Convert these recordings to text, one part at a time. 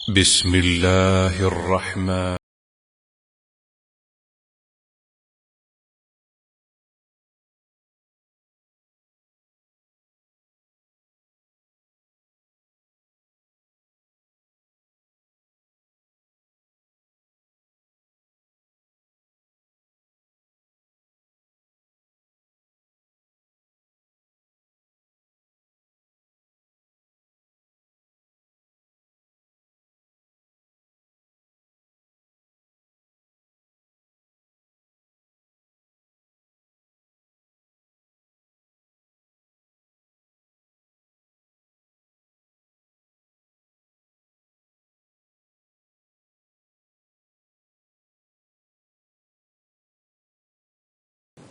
بسم الله الرحمن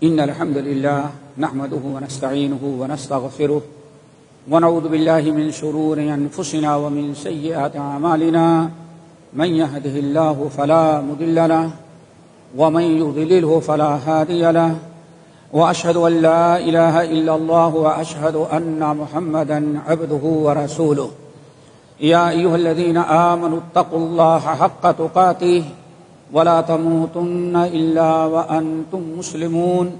إن الحمد لله نحمده ونستعينه ونستغفره ونعوذ بالله من شرور أنفسنا ومن سيئات أعمالنا من يهده الله فلا مضل له ومن يضلله فلا هادي له وأشهد أن لا إله إلا الله وأشهد أن محمدا عبده ورسوله يا أيها الذين آمنوا اتقوا الله حق تقاته ولا تموتن إلا وأنتم مسلمون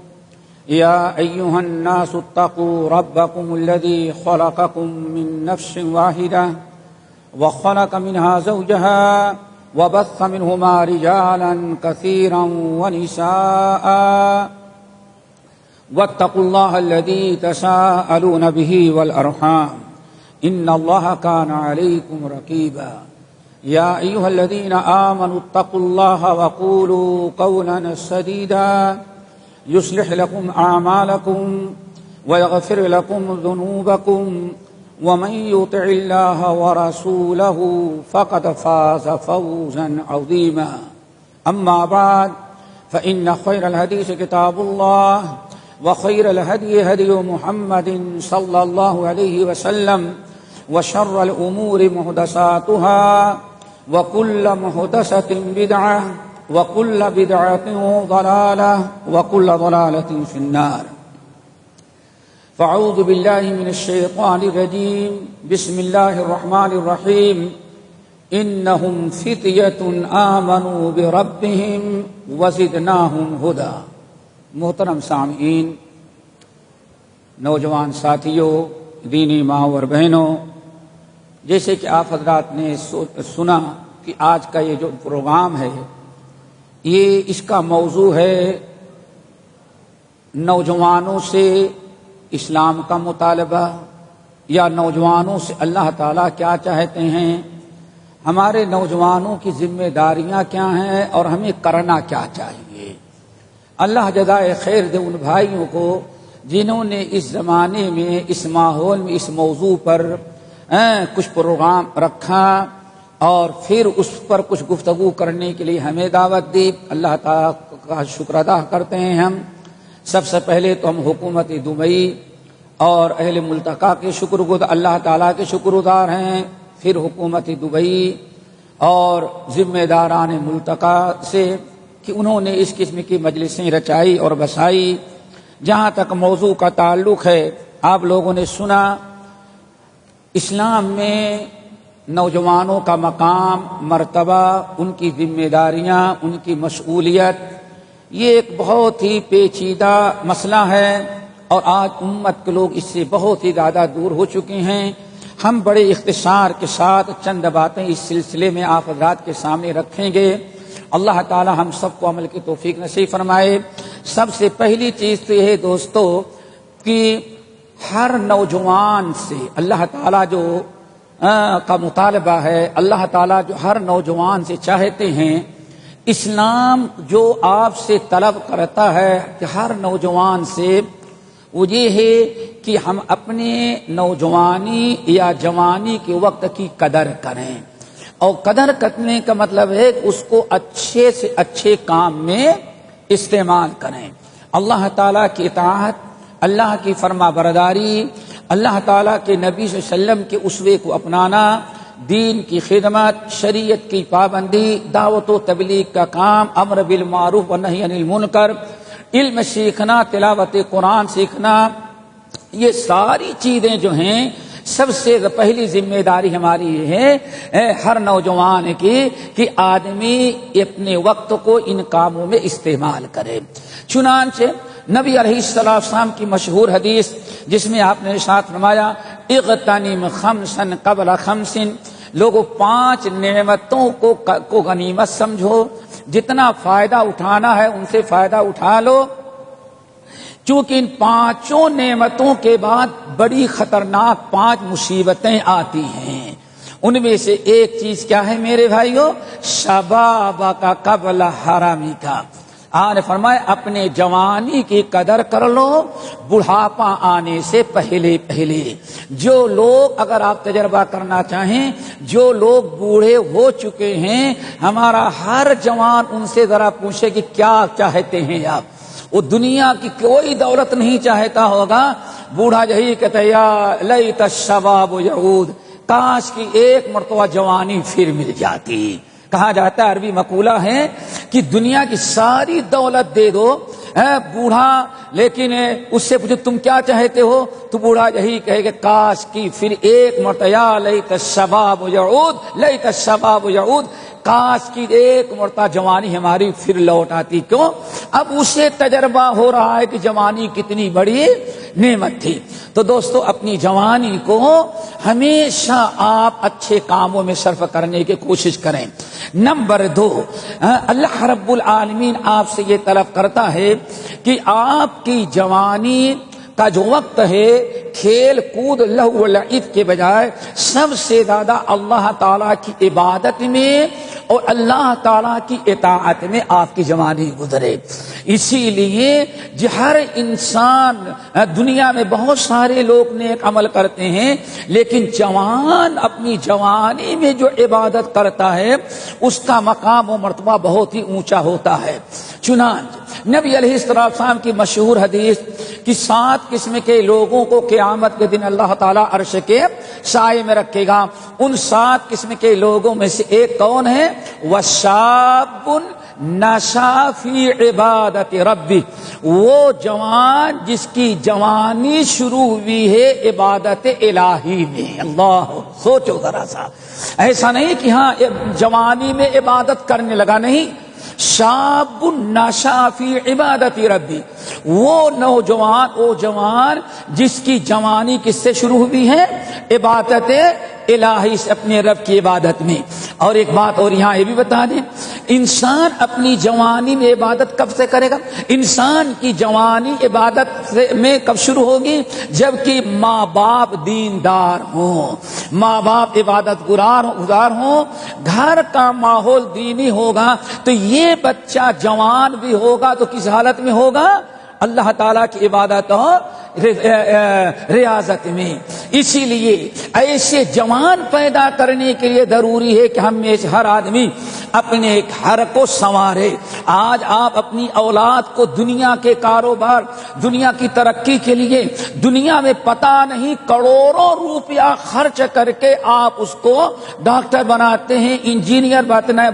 يا أيها الناس اتقوا ربكم الذي خلقكم من نفس واحدة وخلق منها زوجها وبث منهما رجالا كثيرا ونساء واتقوا الله الذي تساءلون به والأرحام إن الله كان عليكم رقيبا يا أيها الذين آمنوا اتقوا الله وقولوا قولا سديدا يصلح لكم أعمالكم ويغفر لكم ذنوبكم ومن يطع الله ورسوله فقد فاز فوزا عظيما أما بعد فإن خير الحديث كتاب الله وخير الهدي هدي محمد صلى الله عليه وسلم وشر الأمور محدثاتها وكل محدثة بدعة وكل بدعة ضلالة وكل ضلالة في النار فأعوذ بالله من الشيطان الرجيم بسم الله الرحمن الرحيم إنهم فتية آمنوا بربهم وزدناهم هدى. محترم سامعین، نوجوان ساتھیوں، دینی ماؤں اور بہنوں، جیسے کہ آپ حضرات نے سنا کہ آج کا یہ جو پروگرام ہے یہ اس کا موضوع ہے نوجوانوں سے اسلام کا مطالبہ، یا نوجوانوں سے اللہ تعالیٰ کیا چاہتے ہیں، ہمارے نوجوانوں کی ذمہ داریاں کیا ہیں اور ہمیں کرنا کیا چاہیے. اللہ جزائے خیر دے ان بھائیوں کو جنہوں نے اس زمانے میں، اس ماحول میں، اس موضوع پر کچھ پروگرام رکھا اور پھر اس پر کچھ گفتگو کرنے کے لیے ہمیں دعوت دی. اللہ تعالیٰ کا شکر ادا کرتے ہیں ہم. سب سے پہلے تو ہم حکومت دبئی اور اہل ملتقا کے اللہ تعالیٰ کے شکر گزار ہیں، پھر حکومت دبئی اور ذمہ داران ملتقا سے کہ انہوں نے اس قسم کی مجلسیں رچائی اور بسائی. جہاں تک موضوع کا تعلق ہے، آپ لوگوں نے سنا اسلام میں نوجوانوں کا مقام، مرتبہ، ان کی ذمہ داریاں، ان کی مسئولیت، یہ ایک بہت ہی پیچیدہ مسئلہ ہے اور آج امت کے لوگ اس سے بہت ہی زیادہ دور ہو چکے ہیں. ہم بڑے اختصار کے ساتھ چند باتیں اس سلسلے میں آپ حضرات کے سامنے رکھیں گے. اللہ تعالی ہم سب کو عمل کی توفیق نصیب فرمائے. سب سے پہلی چیز تو یہ ہے دوستو کہ ہر نوجوان سے اللہ تعالیٰ جو کا مطالبہ ہے، اللہ تعالیٰ جو ہر نوجوان سے چاہتے ہیں، اسلام جو آپ سے طلب کرتا ہے کہ ہر نوجوان سے وہ یہ ہے کہ ہم اپنے نوجوانی یا جوانی کے وقت کی قدر کریں. اور قدر کرنے کا مطلب ہے کہ اس کو اچھے سے اچھے کام میں استعمال کریں. اللہ تعالیٰ کی اطاعت، اللہ کی فرما برداری، اللہ تعالیٰ کے نبی صلی اللہ علیہ وسلم کے اسوے کو اپنانا، دین کی خدمت، شریعت کی پابندی، دعوت و تبلیغ کا کام، امر بالمعروف و نہی عن المنکر، علم سیکھنا، تلاوت قرآن سیکھنا، یہ ساری چیزیں جو ہیں سب سے پہلی ذمہ داری ہماری یہ ہے ہر نوجوان کی کہ آدمی اپنے وقت کو ان کاموں میں استعمال کرے۔ چنانچہ نبی علیہ السلام کی مشہور حدیث جس میں آپ نے ارشاد فرمایا اغتنم خمسا قبل خمس، لوگوں 5 نعمتوں کو غنیمت سمجھو، جتنا فائدہ اٹھانا ہے ان سے فائدہ اٹھا لو، چونکہ ان 5 نعمتوں کے بعد بڑی خطرناک 5 مصیبتیں آتی ہیں۔ ان میں سے ایک چیز کیا ہے میرے بھائیو؟ شبابک قبل حرامک، آپ نے فرمایا اپنے جوانی کی قدر کر لو بڑھاپا آنے سے پہلے پہلے۔ جو لوگ، اگر آپ تجربہ کرنا چاہیں، جو لوگ بوڑھے ہو چکے ہیں، ہمارا ہر جوان ان سے ذرا پوچھے کہ کیا چاہتے ہیں آپ؟ وہ دنیا کی کوئی دولت نہیں چاہتا ہوگا، بوڑھا یہی کہتا ہے یا لیت الشباب یعود، کاش کی ایک مرتبہ جوانی پھر مل جاتی۔ کہا جاتا ہے، عربی مقولہ ہے کہ دنیا کی ساری دولت دے دو بوڑھا، لیکن اس سے پوچھو تم کیا چاہتے ہو تو بوڑھا یہی کہے کہ کاش کی پھر ایک مرتبہ لیت الشباب یعود، لیت الشباب یعود، کاش کی ایک مرتبہ جوانی ہماری پھر لوٹ آتی۔ کیوں؟ اب اسے تجربہ ہو رہا ہے کہ جوانی کتنی بڑی نعمت تھی۔ تو دوستو اپنی جوانی کو ہمیشہ آپ اچھے کاموں میں صرف کرنے کی کوشش کریں۔ نمبر 2، اللہ رب العالمین آپ سے یہ طلب کرتا ہے کہ آپ کی جوانی کا جو وقت ہے کھیل کود لہو و لعب کے بجائے سب سے زیادہ اللہ تعالیٰ کی عبادت میں اور اللہ تعالیٰ کی اطاعت میں آپ کی جوانی گزرے۔ اسی لیے ہر انسان، دنیا میں بہت سارے لوگ نیک عمل کرتے ہیں، لیکن جوان اپنی جوانی میں جو عبادت کرتا ہے اس کا مقام و مرتبہ بہت ہی اونچا ہوتا ہے۔ چنانچہ نبی علیہ السلام کی مشہور حدیث کہ 7 قسم کے لوگوں کو قیامت کے دن اللہ تعالیٰ عرش کے سائے میں رکھے گا۔ ان 7 قسم کے لوگوں میں سے ایک کون ہے؟ وَشَابٌ نَشَأَ فِي عِبَادَةِ رَبِّهِ، وہ جوان جس کی جوانی شروع ہوئی ہے عبادت الہی میں۔ اللہ، سوچو ذرا سا، ایسا نہیں کہ ہاں جوانی میں عبادت کرنے لگا، نہیں، شاب نشأ فی عبادت ربی، وہ نوجوان، وہ جوان جس کی جوانی کس سے شروع ہوئی ہے؟ عبادت الہی سے، اپنے رب کی عبادت میں۔ اور ایک بات اور یہاں یہ بھی بتا دیں، انسان اپنی جوانی میں عبادت کب سے کرے گا؟ انسان کی جوانی عبادت میں کب شروع ہوگی؟ جبکہ ماں باپ دیندار ہوں، ماں باپ عبادت گزار ہوں، گھر کا ماحول دینی ہوگا، تو یہ بچہ جوان بھی ہوگا تو کس حالت میں ہوگا؟ اللہ تعالیٰ کی عبادت اور ریاضت میں۔ اسی لیے ایسے جوان پیدا کرنے کے لیے ضروری ہے کہ ہم میں سے ہر آدمی اپنے گھر کو سنوارے۔ آج آپ اپنی اولاد کو دنیا کے کاروبار، دنیا کی ترقی کے لیے، دنیا میں پتہ نہیں کروڑوں روپیہ خرچ کر کے آپ اس کو ڈاکٹر بناتے ہیں، انجینئر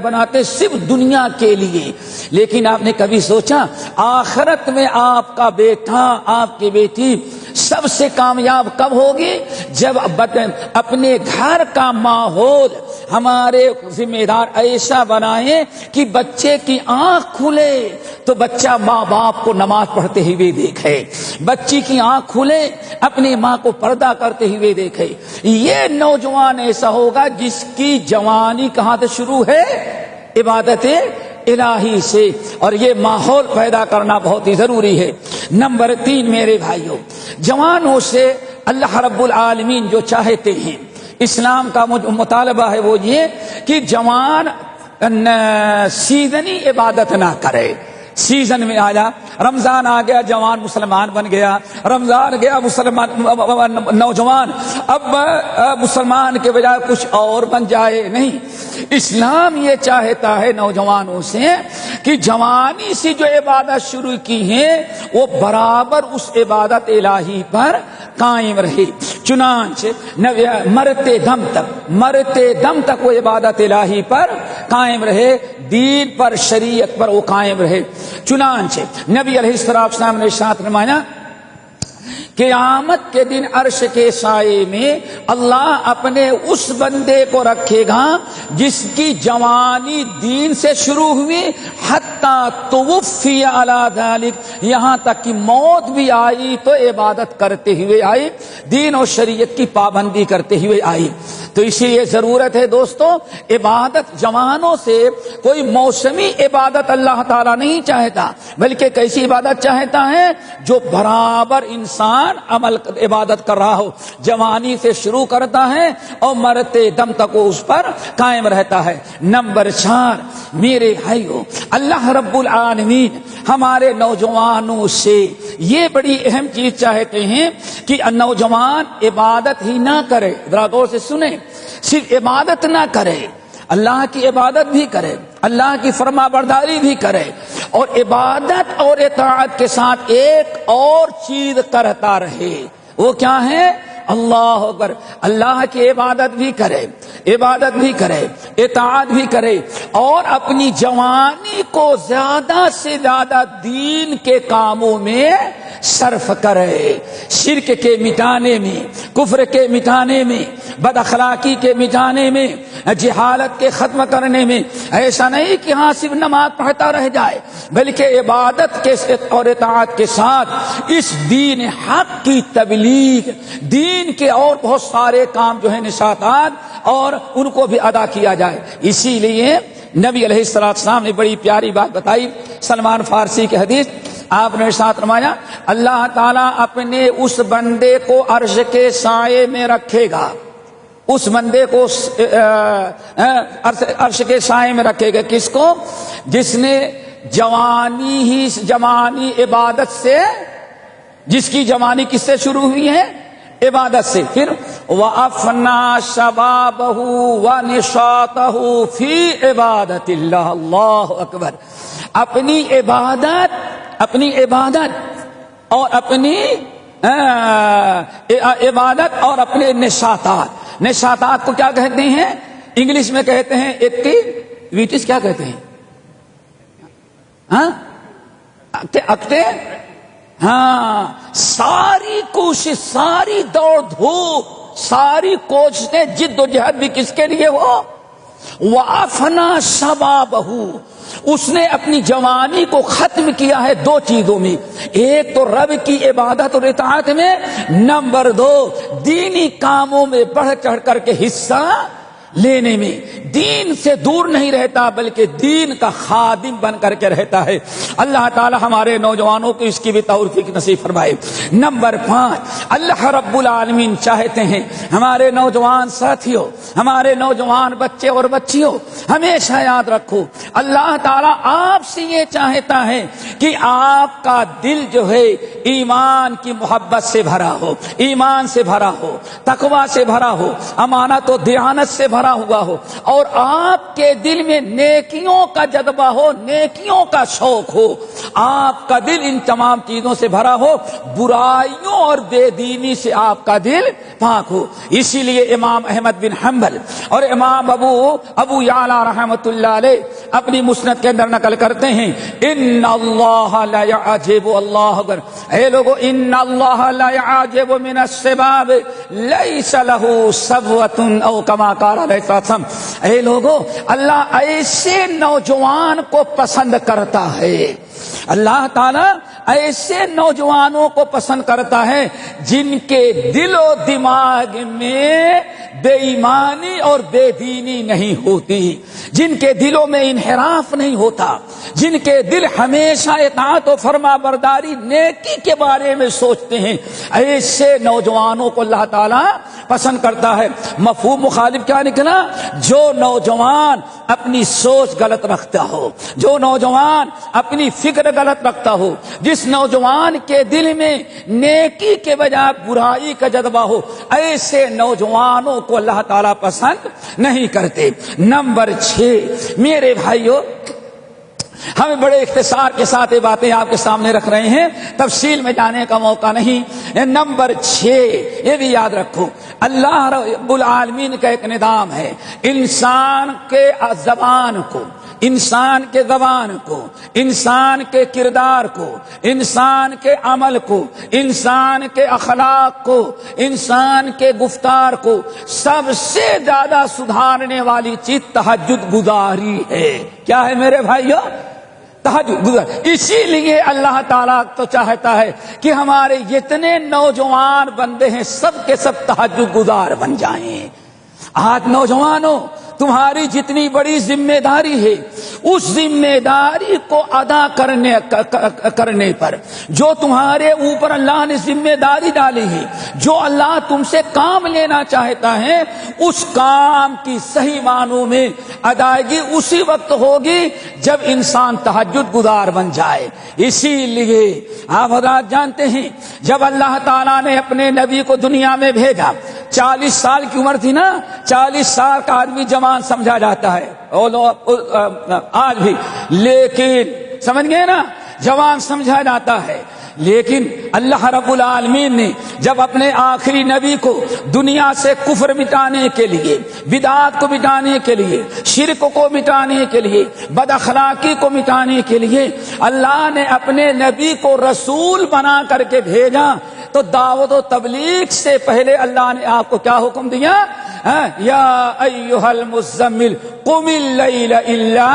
بناتے ہیں، صرف دنیا کے لیے۔ لیکن آپ نے کبھی سوچا آخرت میں آپ کا بیٹا، آپ کی بیٹی سب سے کامیاب کب ہوگی؟ جب اپنے گھر کا ماحول ہمارے ذمہ دار ایسا بنائیں کہ بچے کی آنکھ کھلے تو بچہ ماں باپ کو نماز پڑھتے ہوئے دیکھے، بچی کی آنکھ کھلے اپنی ماں کو پردہ کرتے ہوئے دیکھے۔ یہ نوجوان ایسا ہوگا جس کی جوانی کہاں سے شروع ہے؟ عبادت الہی سے، اور یہ ماحول پیدا کرنا بہت ہی ضروری ہے۔ نمبر 3 میرے بھائیوں، جوانوں سے اللہ رب العالمین جو چاہتے ہیں، اسلام کا مطالبہ ہے وہ یہ کہ جوان سیزنی عبادت نہ کرے۔ سیزن میں آیا، رمضان آ گیا جوان مسلمان بن گیا، رمضان گیا مسلمان نوجوان اب مسلمان کے بجائے کچھ اور بن جائے، نہیں۔ اسلام یہ چاہتا ہے نوجوانوں سے کہ جوانی سے جو عبادت شروع کی ہے وہ برابر اس عبادت الہی پر قائم رہے۔ چنانچہ مرتے دم تک وہ عبادت الہی پر قائم رہے، دین پر، شریعت پر وہ قائم رہے۔ چنانچہ نبی علیہ السلام نے ارشاد فرمایا قیامت کے دن عرش کے سائے میں اللہ اپنے اس بندے کو رکھے گا جس کی جوانی دین سے شروع ہوئی حتی توفی علی ذالک، یہاں تک کہ موت بھی آئی تو عبادت کرتے ہوئے آئی، دین اور شریعت کی پابندی کرتے ہوئے آئی۔ تو اسی لیے ضرورت ہے دوستو، عبادت جوانوں سے کوئی موسمی عبادت اللہ تعالیٰ نہیں چاہتا، بلکہ کیسی عبادت چاہتا ہے جو برابر انسان عمل عبادت کر رہا ہو، جوانی سے شروع کرتا ہے اور مرتے دم تک وہ اس پر قائم رہتا ہے۔ نمبر 4 میرے بھائیو، اللہ رب العالمین ہمارے نوجوانوں سے یہ بڑی اہم چیز چاہتے ہیں کہ نوجوان عبادت ہی نہ کرے، ذرا غور سے سنیں، صرف عبادت نہ کرے، اللہ کی عبادت بھی کرے، اللہ کی فرما برداری بھی کرے، اور عبادت اور اطاعت کے ساتھ ایک اور چیز کرتا رہے۔ وہ کیا ہے؟ اللہ اکبر، اللہ کی عبادت بھی کرے، عبادت بھی کرے، اطاعت بھی کرے، اور اپنی جوانی کو زیادہ سے زیادہ دین کے کاموں میں صرف کرے، شرک کے مٹانے میں، کفر کے مٹانے میں، بد اخلاقی کے مٹانے میں، جہالت کے ختم کرنے میں۔ ایسا نہیں کہ ہاں صرف نماز پڑھتا رہ جائے، بلکہ عبادت کے اور اطاعت کے ساتھ اس دین حق کی تبلیغ، دین کے اور بہت سارے کام جو ہیں نشاطات، اور ان کو بھی ادا کیا جائے۔ اسی لیے نبی علیہ السلام نے بڑی پیاری بات بتائی، سلمان فارسی کی حدیث، آپ نے ارشاد فرمایا اللہ تعالیٰ اپنے اس بندے کو عرش کے سائے میں رکھے گا، اس بندے کو عرش کے سائے میں رکھے گا۔ کس کو؟ جس نے جوانی عبادت سے، جس کی جوانی کس سے شروع ہوئی ہے؟ عبادت سے۔ پھر وَأَفْنَى شَبَابَهُ وَنِشَاطَهُ فِي عِبَادَةِ اللَّهِ، اللہ اکبر، اپنی عبادت اور اپنی عبادت اور اپنے نشاطات کو کیا کہتے ہیں؟ انگلش میں کہتے ہیں ایکٹیویٹیز، کیا کہتے ہیں؟ ہاں، ساری کوشش، ساری دوڑ دھوپ، ساری کوششیں، جد و جہد بھی کس کے لیے ہو؟ وَأَفْنَى شَبَابَهُ، اس نے اپنی جوانی کو ختم کیا ہے دو چیزوں میں، ایک تو رب کی عبادت اور اطاعت میں، نمبر 2 دینی کاموں میں بڑھ چڑھ کر کے حصہ لینے میں۔ دین سے دور نہیں رہتا بلکہ دین کا خادم بن کر کے رہتا ہے۔ اللہ تعالی ہمارے نوجوانوں کو اس کی بھی توفیق نصیب فرمائے۔ نمبر 5 اللہ رب العالمین چاہتے ہیں ہمارے نوجوان ساتھیوں، ہمارے نوجوان بچے اور بچیوں، ہمیشہ یاد رکھو اللہ تعالی آپ سے یہ چاہتا ہے کہ آپ کا دل جو ہے ایمان کی محبت سے بھرا ہو، ایمان سے بھرا ہو، تقوی سے بھرا ہو، امانت و دیانت سے بھرا ہوا ہو، اور آپ کے دل میں نیکیوں کا جذبہ ہو، نیکیوں کا شوق ہو، آپ کا دل ان تمام چیزوں سے بھرا ہو، برائیوں اور بے دینی سے آپ کا دل پاک ہو۔ اسی لیے امام احمد بن حنبل اور امام ابو یعلا رحمۃ اللہ علیہ اپنی مسند کے اندر نقل کرتے ہیں، ان اللہ لا يعجب، اللہ اکبر، اے لوگو، ان اللہ لا يعجب من الشباب ليس له صبوة او كما قال علیہ السلام، اے لوگو، اللہ ایسے نوجوان کو پسند کرتا ہے، اللہ تعالیٰ ایسے نوجوانوں کو پسند کرتا ہے جن کے دل و دماغ میں بے ایمانی اور بے دینی نہیں ہوتی، جن کے دلوں میں انحراف نہیں ہوتا، جن کے دل ہمیشہ اطاعت و فرما برداری، نیکی کے بارے میں سوچتے ہیں، ایسے نوجوانوں کو اللہ تعالیٰ پسند کرتا ہے۔ مفہوم مخالف کیا نکلا؟ جو نوجوان اپنی سوچ غلط رکھتا ہو، جو نوجوان اپنی فکر غلط رکھتا ہو، جس نوجوان کے دل میں نیکی کے بجائے برائی کا جذبہ ہو، ایسے نوجوانوں کو اللہ تعالیٰ پسند نہیں کرتے۔ نمبر 6 میرے بھائیوں، ہمیں بڑے اختصار کے ساتھ یہ باتیں آپ کے سامنے رکھ رہے ہیں، تفصیل میں جانے کا موقع نہیں۔ نمبر 6 یہ بھی یاد رکھو، اللہ رب العالمین کا ایک نظام ہے، انسان کے زبان کو، انسان کے زبان کو، انسان کے کردار کو، انسان کے عمل کو، انسان کے اخلاق کو، انسان کے گفتار کو سب سے زیادہ سدھارنے والی چیز تہجد گزاری ہے۔ کیا ہے میرے بھائیو؟ تہجد گزار۔ اسی لیے اللہ تعالیٰ تو چاہتا ہے کہ ہمارے جتنے نوجوان بندے ہیں سب کے سب تہجد گزار بن جائیں۔ آج نوجوانوں، تمہاری جتنی بڑی ذمہ داری ہے اس ذمہ داری کو ادا کرنے پر جو تمہارے اوپر اللہ نے ذمہ داری ڈالی ہے، جو اللہ تم سے کام لینا چاہتا ہے، اس کام کی صحیح معنوں میں ادائیگی اسی وقت ہوگی جب انسان تہجد گزار بن جائے۔ اسی لیے آپ حضرات جانتے ہیں جب اللہ تعالیٰ نے اپنے نبی کو دنیا میں بھیجا، 40 سال کی عمر تھی نا، 40 سال کا آدمی جوان سمجھا جاتا ہے آج بھی، لیکن سمجھ گئے نا، جوان سمجھا جاتا ہے۔ لیکن اللہ رب العالمین نے جب اپنے آخری نبی کو دنیا سے کفر مٹانے کے لیے، بدعات کو مٹانے کے لیے، شرک کو مٹانے کے لیے، بد اخلاقی کو مٹانے کے لیے اللہ نے اپنے نبی کو رسول بنا کر کے بھیجا، تو دعوت و تبلیغ سے پہلے اللہ نے آپ کو کیا حکم دیا؟ یا ایھا المزمل قم اللیل الا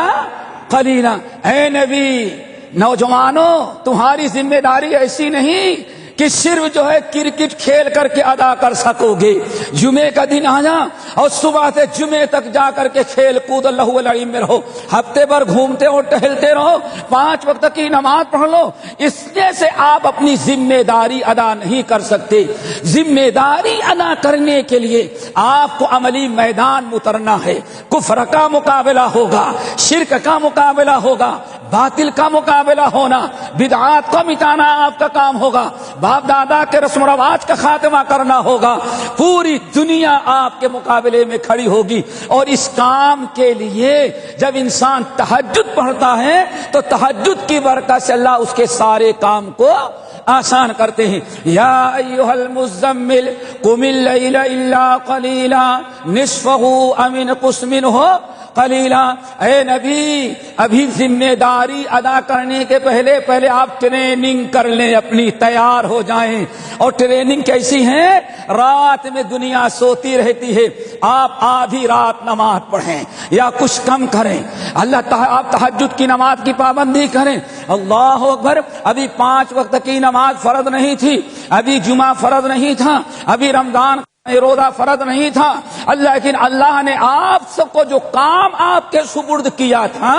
قلیلا۔ اے نبی، نوجوانوں، تمہاری ذمہ داری ایسی نہیں کہ صرف جو ہے کرکٹ کھیل کر کے ادا کر سکو گے۔ جمعے کا دن آیا اور صبح سے جمعے تک جا کر کے کھیل کود اللہ العلیم میں رہو، ہفتے بھر گھومتے اور ٹہلتے رہو، 5 وقت کی نماز پڑھ لو، اس سے آپ اپنی ذمہ داری ادا نہیں کر سکتے۔ ذمہ داری ادا کرنے کے لیے آپ کو عملی میدان میں اترنا ہے۔ کفر کا مقابلہ ہوگا، شرک کا مقابلہ ہوگا، باطل کا مقابلہ ہونا، بدعات کو مٹانا آپ کا کام ہوگا، باپ دادا کے رسم و رواج کا خاتمہ کرنا ہوگا۔ پوری دنیا آپ کے مقابلے میں کھڑی ہوگی، اور اس کام کے لیے جب انسان تہجد پڑھتا ہے تو تہجد کی برکت سے اللہ اس کے سارے کام کو آسان کرتے ہیں۔ یا ایھا المزمل قم اللیل الا قلیلا نصفہ او انقص منہ قلیلا۔ اے نبی، ابھی ذمہ داری ادا کرنے کے پہلے آپ ٹریننگ کر لیں، اپنی تیار ہو جائیں۔ اور ٹریننگ کیسی ہے؟ رات میں دنیا سوتی رہتی ہے، آپ آدھی رات نماز پڑھیں یا کچھ کم کریں، آپ تہجد کی نماز کی پابندی کریں۔ اللہ اکبر، ابھی 5 وقت کی نماز فرض نہیں تھی، ابھی جمعہ فرض نہیں تھا، ابھی رمضان روزہ فرض نہیں تھا، لیکن اللہ نے آپ سب کو جو کام آپ کے سپرد کیا تھا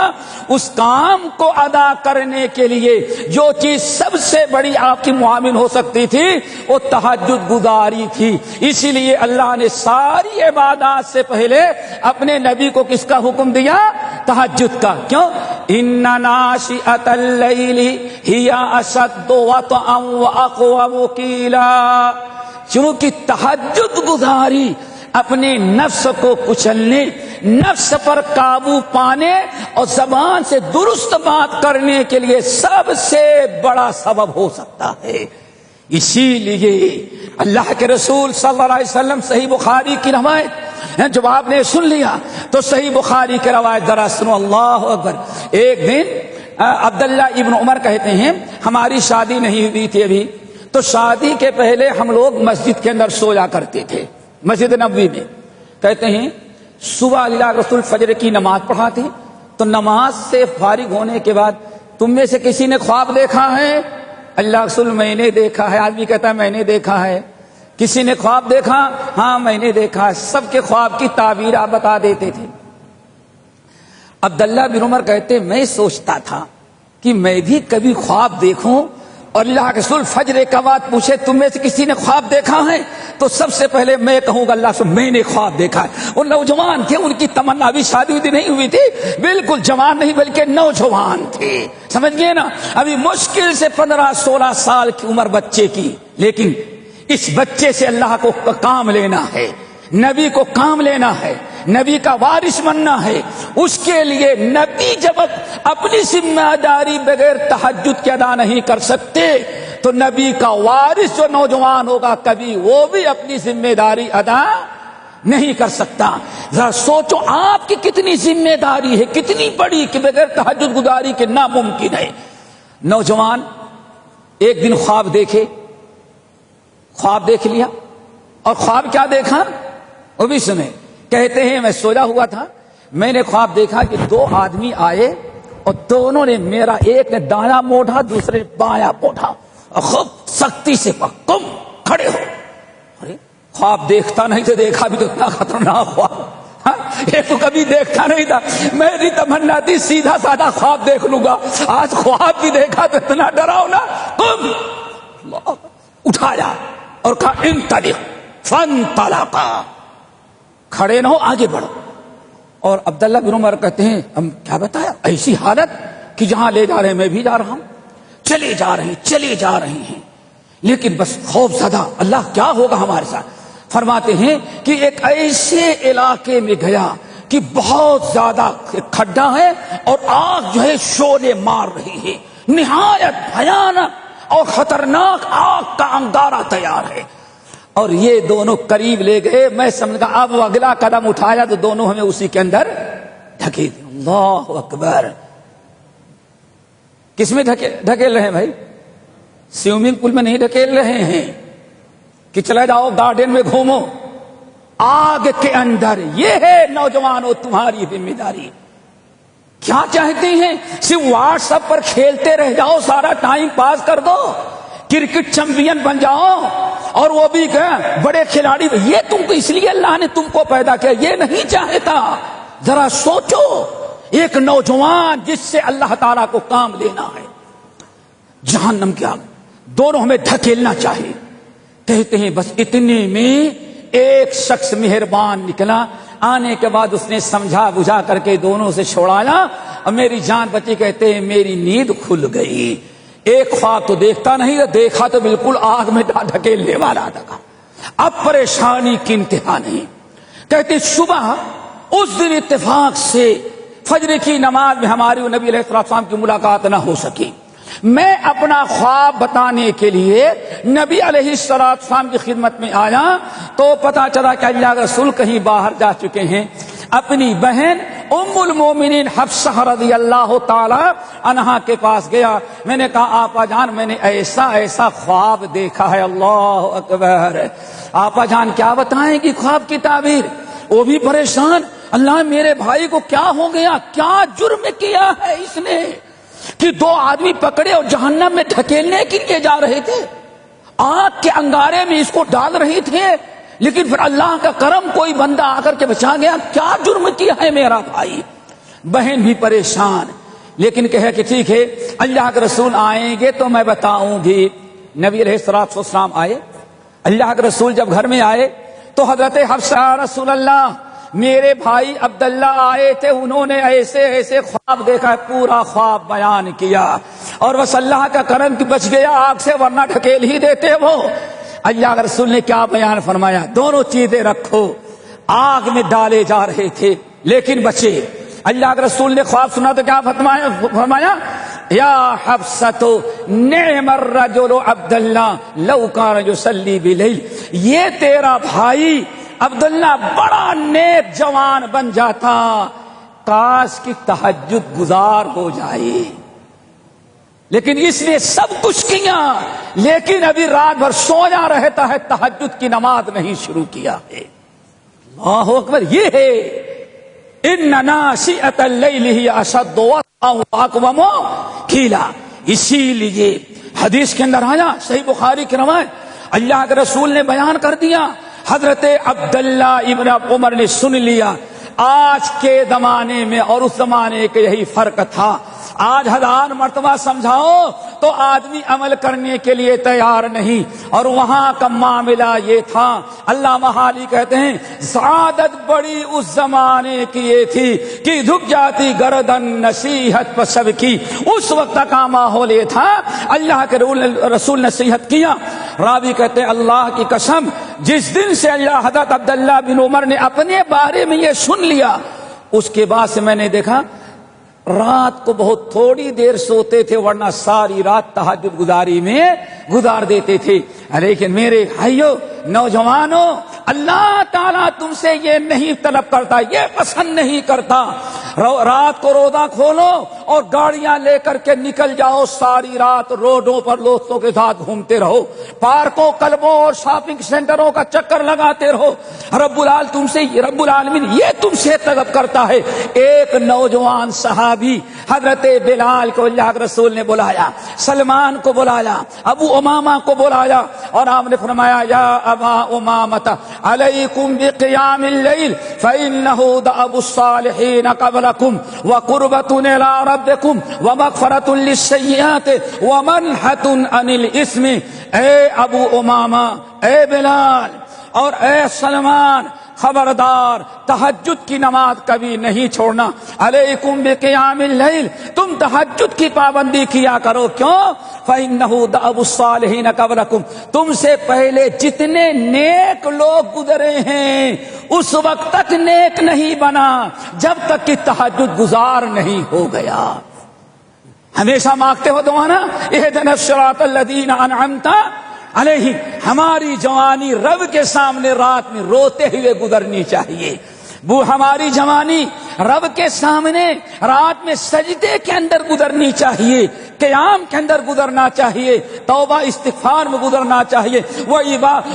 اس کام کو ادا کرنے کے لیے جو چیز سب سے بڑی آپ کی معاون ہو سکتی تھی وہ تہجد گزاری تھی۔ اسی لیے اللہ نے ساری عبادات سے پہلے اپنے نبی کو کس کا حکم دیا؟ تہجد کا۔ کیوں؟ ان ناشئۃ اللیل ہی اشد وطئا واقوم قیلا۔ چونکہ تہجد گزاری اپنے نفس کو کچلنے، نفس پر قابو پانے اور زبان سے درست بات کرنے کے لیے سب سے بڑا سبب ہو سکتا ہے۔ اسی لیے اللہ کے رسول صلی اللہ علیہ وسلم، صحیح بخاری کی روایت، جب آپ نے سن لیا تو صحیح بخاری کی روایت ذرا سنو، اللہ اکبر۔ ایک دن عبداللہ ابن عمر کہتے ہیں ہماری شادی نہیں ہوئی تھی ابھی، تو شادی کے پہلے ہم لوگ مسجد کے اندر سویا کرتے تھے، مسجد نبوی میں۔ کہتے ہیں صبح اللہ رسول فجر کی نماز پڑھاتے، تو نماز سے فارغ ہونے کے بعد تم میں سے کسی نے خواب دیکھا ہے؟ اللہ رسول میں نے دیکھا ہے۔ آدمی کہتا ہے میں نے دیکھا ہے۔ کسی نے خواب دیکھا؟ ہاں میں نے دیکھا ہے۔ سب کے خواب کی تعبیر آپ بتا دیتے تھے۔ عبداللہ بن عمر کہتے میں سوچتا تھا کہ میں بھی کبھی خواب دیکھوں، اور اللہ کے رسول فجر کا بعد پوچھے تم میں سے کسی نے خواب دیکھا ہے، تو سب سے پہلے میں کہوں گا اللہ سے میں نے خواب دیکھا ہے۔ وہ نوجوان تھے، ان کی تمنا ابھی شادی ہوئی نہیں ہوئی تھی، بالکل جوان نہیں بلکہ نوجوان تھے، سمجھ گئے نا، ابھی مشکل سے 15-16 سال کی عمر بچے کی۔ لیکن اس بچے سے اللہ کو کام لینا ہے، نبی کو کام لینا ہے، نبی کا وارث بننا ہے۔ اس کے لیے نبی جب اپنی ذمہ داری بغیر تہجد کے ادا نہیں کر سکتے تو نبی کا وارث جو نوجوان ہوگا کبھی وہ بھی اپنی ذمہ داری ادا نہیں کر سکتا۔ ذرا سوچو آپ کی کتنی ذمہ داری ہے، کتنی بڑی، کہ بغیر تہجد گزاری کے ناممکن ہے۔ نوجوان ایک دن خواب دیکھے، خواب دیکھ لیا، اور خواب کیا دیکھا وہ بھی سنے۔ کہتے ہیں میں سویا ہوا تھا، میں نے خواب دیکھا کہ دو آدمی آئے اور دونوں نے میرا، ایک نے دایاں موڑا دوسرے نے بایاں موڑا، اور خوب سختی سے تم کھڑے ہو۔ ارے خواب دیکھتا نہیں تو دیکھا بھی تو اتنا خطرناک خواب، ایک تو کبھی دیکھتا نہیں تھا، میری تمنا تھی سیدھا سادہ خواب دیکھ لوں گا، آج خواب بھی دیکھا تو اتنا ڈراؤنا۔ تم اٹھایا اور کہا انطلق فانطلقا، کھڑے نہ ہو آگے بڑھو۔ اور عبداللہ بن عمر کہتے ہیں ہم کیا بتایا، ایسی حالت کہ جہاں لے جا رہے ہیں میں بھی جا رہا ہوں، چلے جا رہے ہیں، لیکن بس خوف زدہ، اللہ کیا ہوگا ہمارے ساتھ۔ فرماتے ہیں کہ ایک ایسے علاقے میں گیا کہ بہت زیادہ کھڈا ہے اور آگ جو ہے شعلے مار رہی ہے، نہایت بھیانک اور خطرناک آگ کا انگارہ تیار ہے۔ اور یہ دونوں قریب لے گئے، میں سمجھا اب اگلا قدم اٹھایا تو دونوں ہمیں اسی کے اندر ڈھکیل۔ اللہ اکبر! کس میں ڈھکیل رہے ہیں بھائی؟ سوئمنگ پول میں نہیں ڈھکیل رہے ہیں کہ چلا جاؤ گارڈن میں گھومو، آگ کے اندر۔ یہ ہے نوجوانوں تمہاری ذمہ داری۔ کیا چاہتے ہیں؟ صرف واٹس ایپ پر کھیلتے رہ جاؤ، سارا ٹائم پاس کر دو، کرکٹ چیمپئن بن جاؤ اور وہ بھی بڑے کھلاڑی۔ یہ تم کو اس لیے اللہ نے تم کو پیدا کیا، یہ نہیں چاہتا۔ ذرا سوچو، ایک نوجوان جس سے اللہ تعالیٰ کو کام لینا ہے، جہنم کی آگ، دونوں ہمیں دھکیلنا چاہیے۔ کہتے ہیں بس اتنے میں ایک شخص مہربان نکلا، آنے کے بعد اس نے سمجھا بجھا کر کے دونوں سے چھوڑایا اور میری جان بچی۔ کہتے ہیں میری نیند کھل گئی، ایک خواب تو دیکھتا نہیں تھا، دیکھا تو بالکل آگ میں ڈھکیلنے والا تھا۔ اب پریشانی کی انتہا نہیں۔ کہتے صبح اس دن اتفاق سے فجر کی نماز میں ہماری نبی علیہ السلام کی ملاقات نہ ہو سکی۔ میں اپنا خواب بتانے کے لیے نبی علیہ السلام کی خدمت میں آیا تو پتا چلا کہ اللہ کے رسول کہیں باہر جا چکے ہیں۔ اپنی بہن ام المومنین حفصہ رضی اللہ تعالی عنہا کے پاس گیا۔ میں نے کہا آپا جان میں نے ایسا خواب دیکھا ہے۔ اللہ اکبر! آپا جان کیا بتائیں گی خواب کی تعبیر؟ وہ بھی پریشان، اللہ میرے بھائی کو کیا ہو گیا، کیا جرم کیا ہے اس نے کہ دو آدمی پکڑے اور جہنم میں ڈھکیلنے کے لیے جا رہے تھے، آگ کے انگارے میں اس کو ڈال رہے تھے، لیکن پھر اللہ کا کرم کوئی بندہ آ کر کے بچا گیا، کیا جرم کیا ہے میرا بھائی؟ بہن بھی پریشان، لیکن کہے کہ ٹھیک ہے اللہ کے رسول آئیں گے تو میں بتاؤں گی۔ نبی علیہ الصلوۃ والسلام آئے، اللہ کے رسول جب گھر میں آئے تو حضرت حفصہ رسول اللہ میرے بھائی عبداللہ آئے تھے، انہوں نے ایسے خواب دیکھا، پورا خواب بیان کیا اور بس اللہ کا کرم کہ بچ گیا آگ سے، ورنہ ڈھکیل ہی دیتے وہ۔ اللہ کے رسول نے کیا بیان فرمایا؟ دونوں چیزیں رکھو، آگ میں ڈالے جا رہے تھے لیکن بچے۔ اللہ کے رسول نے خواب سنا تو کیا فرمایا؟ یا حفصۃ نعم الرجل عبداللہ لو کان یصلی باللیل، یہ تیرا بھائی عبداللہ بڑا نیک جوان بن جاتا، کاش کی تہجد گزار ہو جائے، لیکن اس نے سب کچھ کیا لیکن ابھی رات بھر سویا رہتا ہے، تہجد کی نماز نہیں شروع کیا ہے۔ اللہ اکبر! یہ ہے ان ناشئۃ اللیل ہی اشد وطئا واقوم قیلا۔ اسی لیے حدیث کے اندر آیا، صحیح بخاری کی روایت، اللہ کے رسول نے بیان کر دیا، حضرت عبداللہ ابن عمر نے سن لیا۔ آج کے زمانے میں اور اس زمانے کے یہی فرق تھا۔ آج ہزار مرتبہ سمجھاؤ تو آدمی عمل کرنے کے لیے تیار نہیں، اور وہاں کا معاملہ یہ تھا۔ علامہ حالی کہتے ہیں سعادت بڑی اس زمانے کی یہ تھی کہ جھک جاتی گردن نصیحت پر سب کی، اس وقت کا ماحول یہ تھا۔ اللہ کے رسول نصیحت کیا، راوی کہتے ہیں اللہ کی قسم جس دن سے اللہ حضرت عبداللہ بن عمر نے اپنے بارے میں یہ سن لیا، اس کے بعد سے میں نے دیکھا رات کو بہت تھوڑی دیر سوتے تھے، ورنہ ساری رات تہجد گزاری میں گزار دیتے تھے۔ لیکن میرے بھائیو نوجوانوں اللہ تعالیٰ تم سے یہ نہیں طلب کرتا، یہ پسند نہیں کرتا رات کو روزہ کھولو اور گاڑیاں لے کر کے نکل جاؤ، ساری رات روڈوں پر دوستوں کے ساتھ گھومتے رہو، پارکوں کلبوں اور شاپنگ سینٹروں کا چکر لگاتے رہو۔ رب العالمین یہ تم سے طلب کرتا ہے۔ ایک نوجوان صحابی حضرت بلال کو اللہ کے رسول نے بلایا، سلمان کو بلایا، ابو امامہ کو بلایا، اور آپ نے فرمایا یا ابا امامۃ علیکم بقیام اللیل فإنہ دأب الصالحین قبلکم وقربۃ الی ربکم ومغفرۃ للسیئات ومنحۃ عن الاسم۔ اے ابو امامہ، اے بلال اور اے سلمان، خبردار تہجد کی نماز کبھی نہیں چھوڑنا۔ علیکم بقیام اللیل، تم تہجد کی پابندی کیا کرو۔ کیوں؟ فإنہ دأب الصالحین قبلکم، تم سے پہلے جتنے نیک لوگ گزرے ہیں اس وقت تک نیک نہیں بنا جب تک کہ تہجد گزار نہیں ہو گیا۔ ہمیشہ مانگتے ہو دعا نا، اہدنا الصراط الذین انعمت علیہم۔ ہماری جوانی رب کے سامنے رات میں روتے ہوئے گزرنی چاہیے، وہ ہماری جوانی رب کے سامنے رات میں سجدے کے اندر گزرنی چاہیے، قیام کے اندر گزرنا چاہیے، توبہ استغفار میں گزرنا چاہیے۔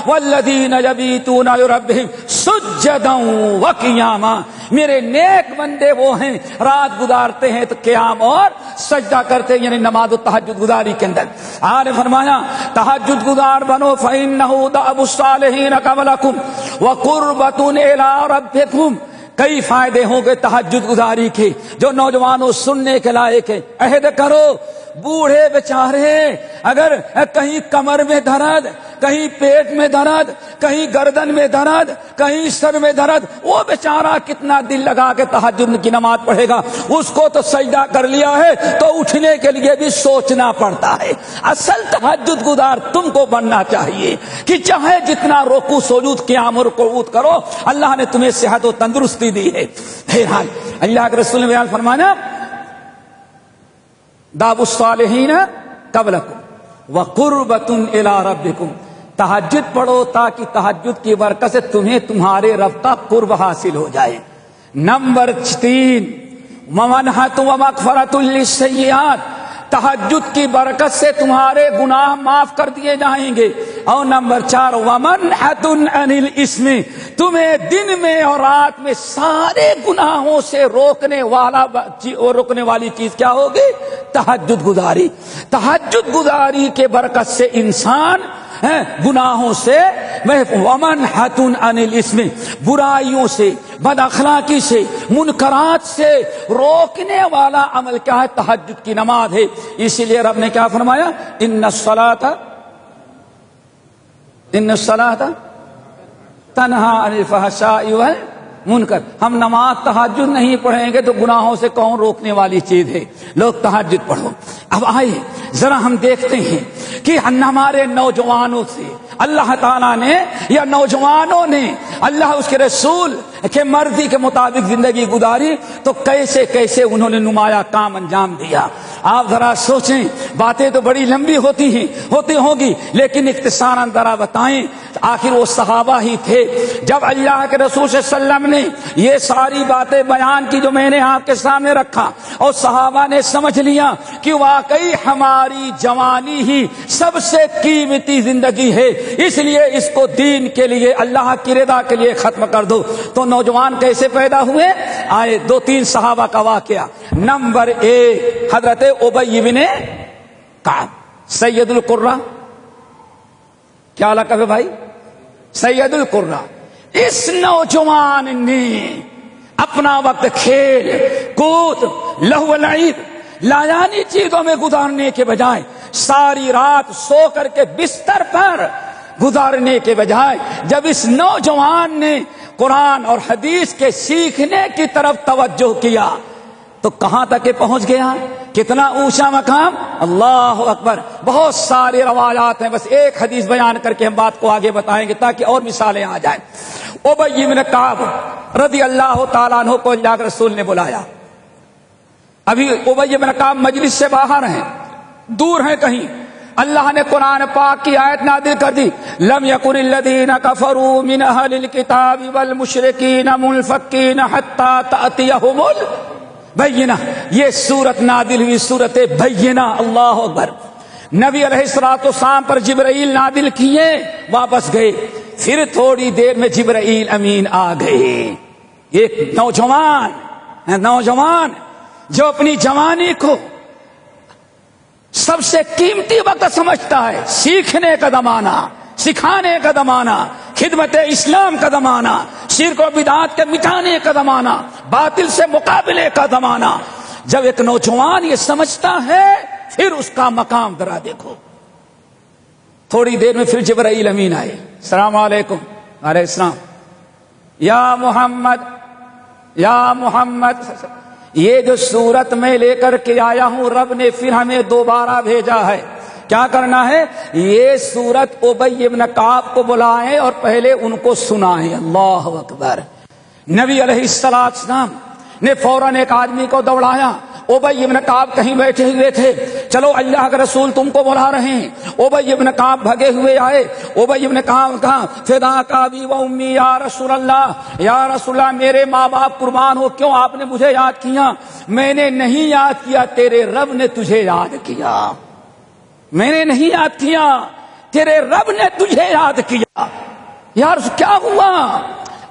والذین یبیتون لربہم سجدا وقیاما، میرے نیک بندے وہ ہیں رات گزارتے ہیں تو قیام اور سجدہ کرتے ہیں، یعنی نماز و تہجد گزاری کے اندر۔ آج فرمایا تہجد گزار بنو فإنہ دأب الصالحین قبلکم وقربۃ الی ربکم۔ کئی فائدے ہوں گے تہجد گزاری کے جو نوجوانوں سننے کے لائق ہے۔ عہد کرو، بوڑھے بیچارے اگر کہیں کمر میں درد، کہیں پیٹ میں درد، کہیں گردن میں درد، کہیں سر میں درد، وہ بیچارہ کتنا دل لگا کے تہجد کی نماز پڑھے گا؟ اس کو تو سجدہ کر لیا ہے تو اٹھنے کے لیے بھی سوچنا پڑتا ہے۔ اصل تہجد گزار تم کو بننا چاہیے کہ چاہے جتنا رکوع سجود قیام اور قعود کرو، اللہ نے تمہیں صحت و تندرستی دی ہے۔ بہرحال اللہ کے رسول نے بیان فرمانا دأب الصالحین قبلکم وقربۃ الی ربکم، تہجد پڑھو تاکہ تہجد کی برکت سے تمہیں تمہارے رب کا قرب حاصل ہو جائے۔ نمبر 3 ومنحۃ ومغفرۃ للسیئات، تہجد کی برکت سے تمہارے گناہ معاف کر دیے جائیں گے۔ اور نمبر 4 ومنحۃ عن الاسم، تمہیں دن میں اور رات میں سارے گناہوں سے روکنے والی چیز کیا ہوگی؟ تہجد گزاری۔ تہجد گزاری کے برکت سے انسان گناہوں سے ومنحۃ عن الاسم، برائیوں سے، بد اخلاقی سے، منکرات سے روکنے والا عمل کیا ہے؟ تہجد کی نماز ہے۔ اسی لیے رب نے کیا فرمایا؟ ان الصلاۃ تنہا عن الفحشاء والمنکر۔ ہم نماز تہجد نہیں پڑھیں گے تو گناہوں سے کون روکنے والی چیز ہے؟ لوگ تہجد پڑھو۔ اب آئے ذرا ہم دیکھتے ہیں کہ ہمارے نوجوانوں سے اللہ تعالیٰ نے یا نوجوانوں نے اللہ اس کے رسول کے مرضی کے مطابق زندگی گزاری تو کیسے کیسے انہوں نے نمایاں کام انجام دیا۔ آپ ذرا سوچیں، باتیں تو بڑی لمبی ہوتی ہوگی لیکن اختصاراً ذرا بتائیں، آخر وہ صحابہ ہی تھے۔ جب اللہ کے رسول صلی اللہ علیہ وسلم نے یہ ساری باتیں بیان کی جو میں نے آپ کے سامنے رکھا اور صحابہ نے سمجھ لیا کہ واقعی ہماری جوانی ہی سب سے قیمتی زندگی ہے، اس لیے اس کو دین کے لیے اللہ کی رضا کے لیے ختم کر دو، تو نوجوان کیسے پیدا ہوئے؟ آئے 2-3 صحابہ کا واقعہ۔ نمبر 1 حضرت ابی بن کعب، سید القرہ، کیا لقب ہے بھائی؟ سید القرہ۔ اس نوجوان نے اپنا وقت کھیل کود لہو و لعب لایانی چیزوں میں گزارنے کے بجائے، ساری رات سو کر کے بستر پر گزارنے کے بجائے، جب اس نوجوان نے قرآن اور حدیث کے سیکھنے کی طرف توجہ کیا تو کہاں تک پہنچ گیا؟ کتنا اونچا مقام! اللہ اکبر۔ بہت سارے روایات ہیں، بس ایک حدیث بیان کر کے ہم بات کو آگے بتائیں گے تاکہ اور مثالیں آ جائیں۔ ابی بن کعب رضی اللہ تعالیٰ عنہ کو اللہ کے رسول نے بلایا۔ ابھی ابی بن کعب مجلس سے باہر ہیں، دور ہیں کہیں، اللہ نے قرآن پاک کی آیت نازل کر دی، لم یکن الذین کفروا من اہل الکتاب والمشرکین منفکین حتی تأتیہم البینہ۔ یہ سورت نازل ہوئی سورت بینہ۔ اللہ اکبر۔ نبی علیہ الصلوۃ والسلام پر جبرائیل نازل کیے، واپس گئے، پھر تھوڑی دیر میں جبرائیل امین آ گئے۔ ایک نوجوان جو اپنی جوانی کو سب سے قیمتی وقت سمجھتا ہے، سیکھنے کا زمانہ، سکھانے کا زمانہ، خدمت اسلام کا زمانہ، شرک و بدعات کے مٹانے کا زمانہ، باطل سے مقابلے کا زمانہ، جب ایک نوجوان یہ سمجھتا ہے پھر اس کا مقام ذرا دیکھو۔ تھوڑی دیر میں پھر جبرائیل امین آئے، السلام علیکم، علیہ السلام، یا محمد، یہ جو صورت میں لے کر کے آیا ہوں رب نے پھر ہمیں دوبارہ بھیجا ہے، کیا کرنا ہے؟ یہ صورت ابی بن کعب کو بلائیں اور پہلے ان کو سنائیں۔ اللہ اکبر۔ نبی علیہ السلام نے فوراً ایک آدمی کو دوڑایا۔ ابی بن کعب کہیں بیٹھے ہوئے تھے، چلو اللہ کے رسول تم کو بلا رہے ہیں۔ ابی بن کعب بھگے ہوئے آئے۔ ابی بن کعب کہا فداک ابی و امی یا رسول اللہ، یا رسول اللہ میرے ماں باپ قربان ہو، کیوں آپ نے مجھے یاد کیا؟ میں نے نہیں یاد کیا، تیرے رب نے تجھے یاد کیا۔ میں نے نہیں یاد کیا، تیرے رب نے تجھے یاد کیا۔ یار کیا ہوا؟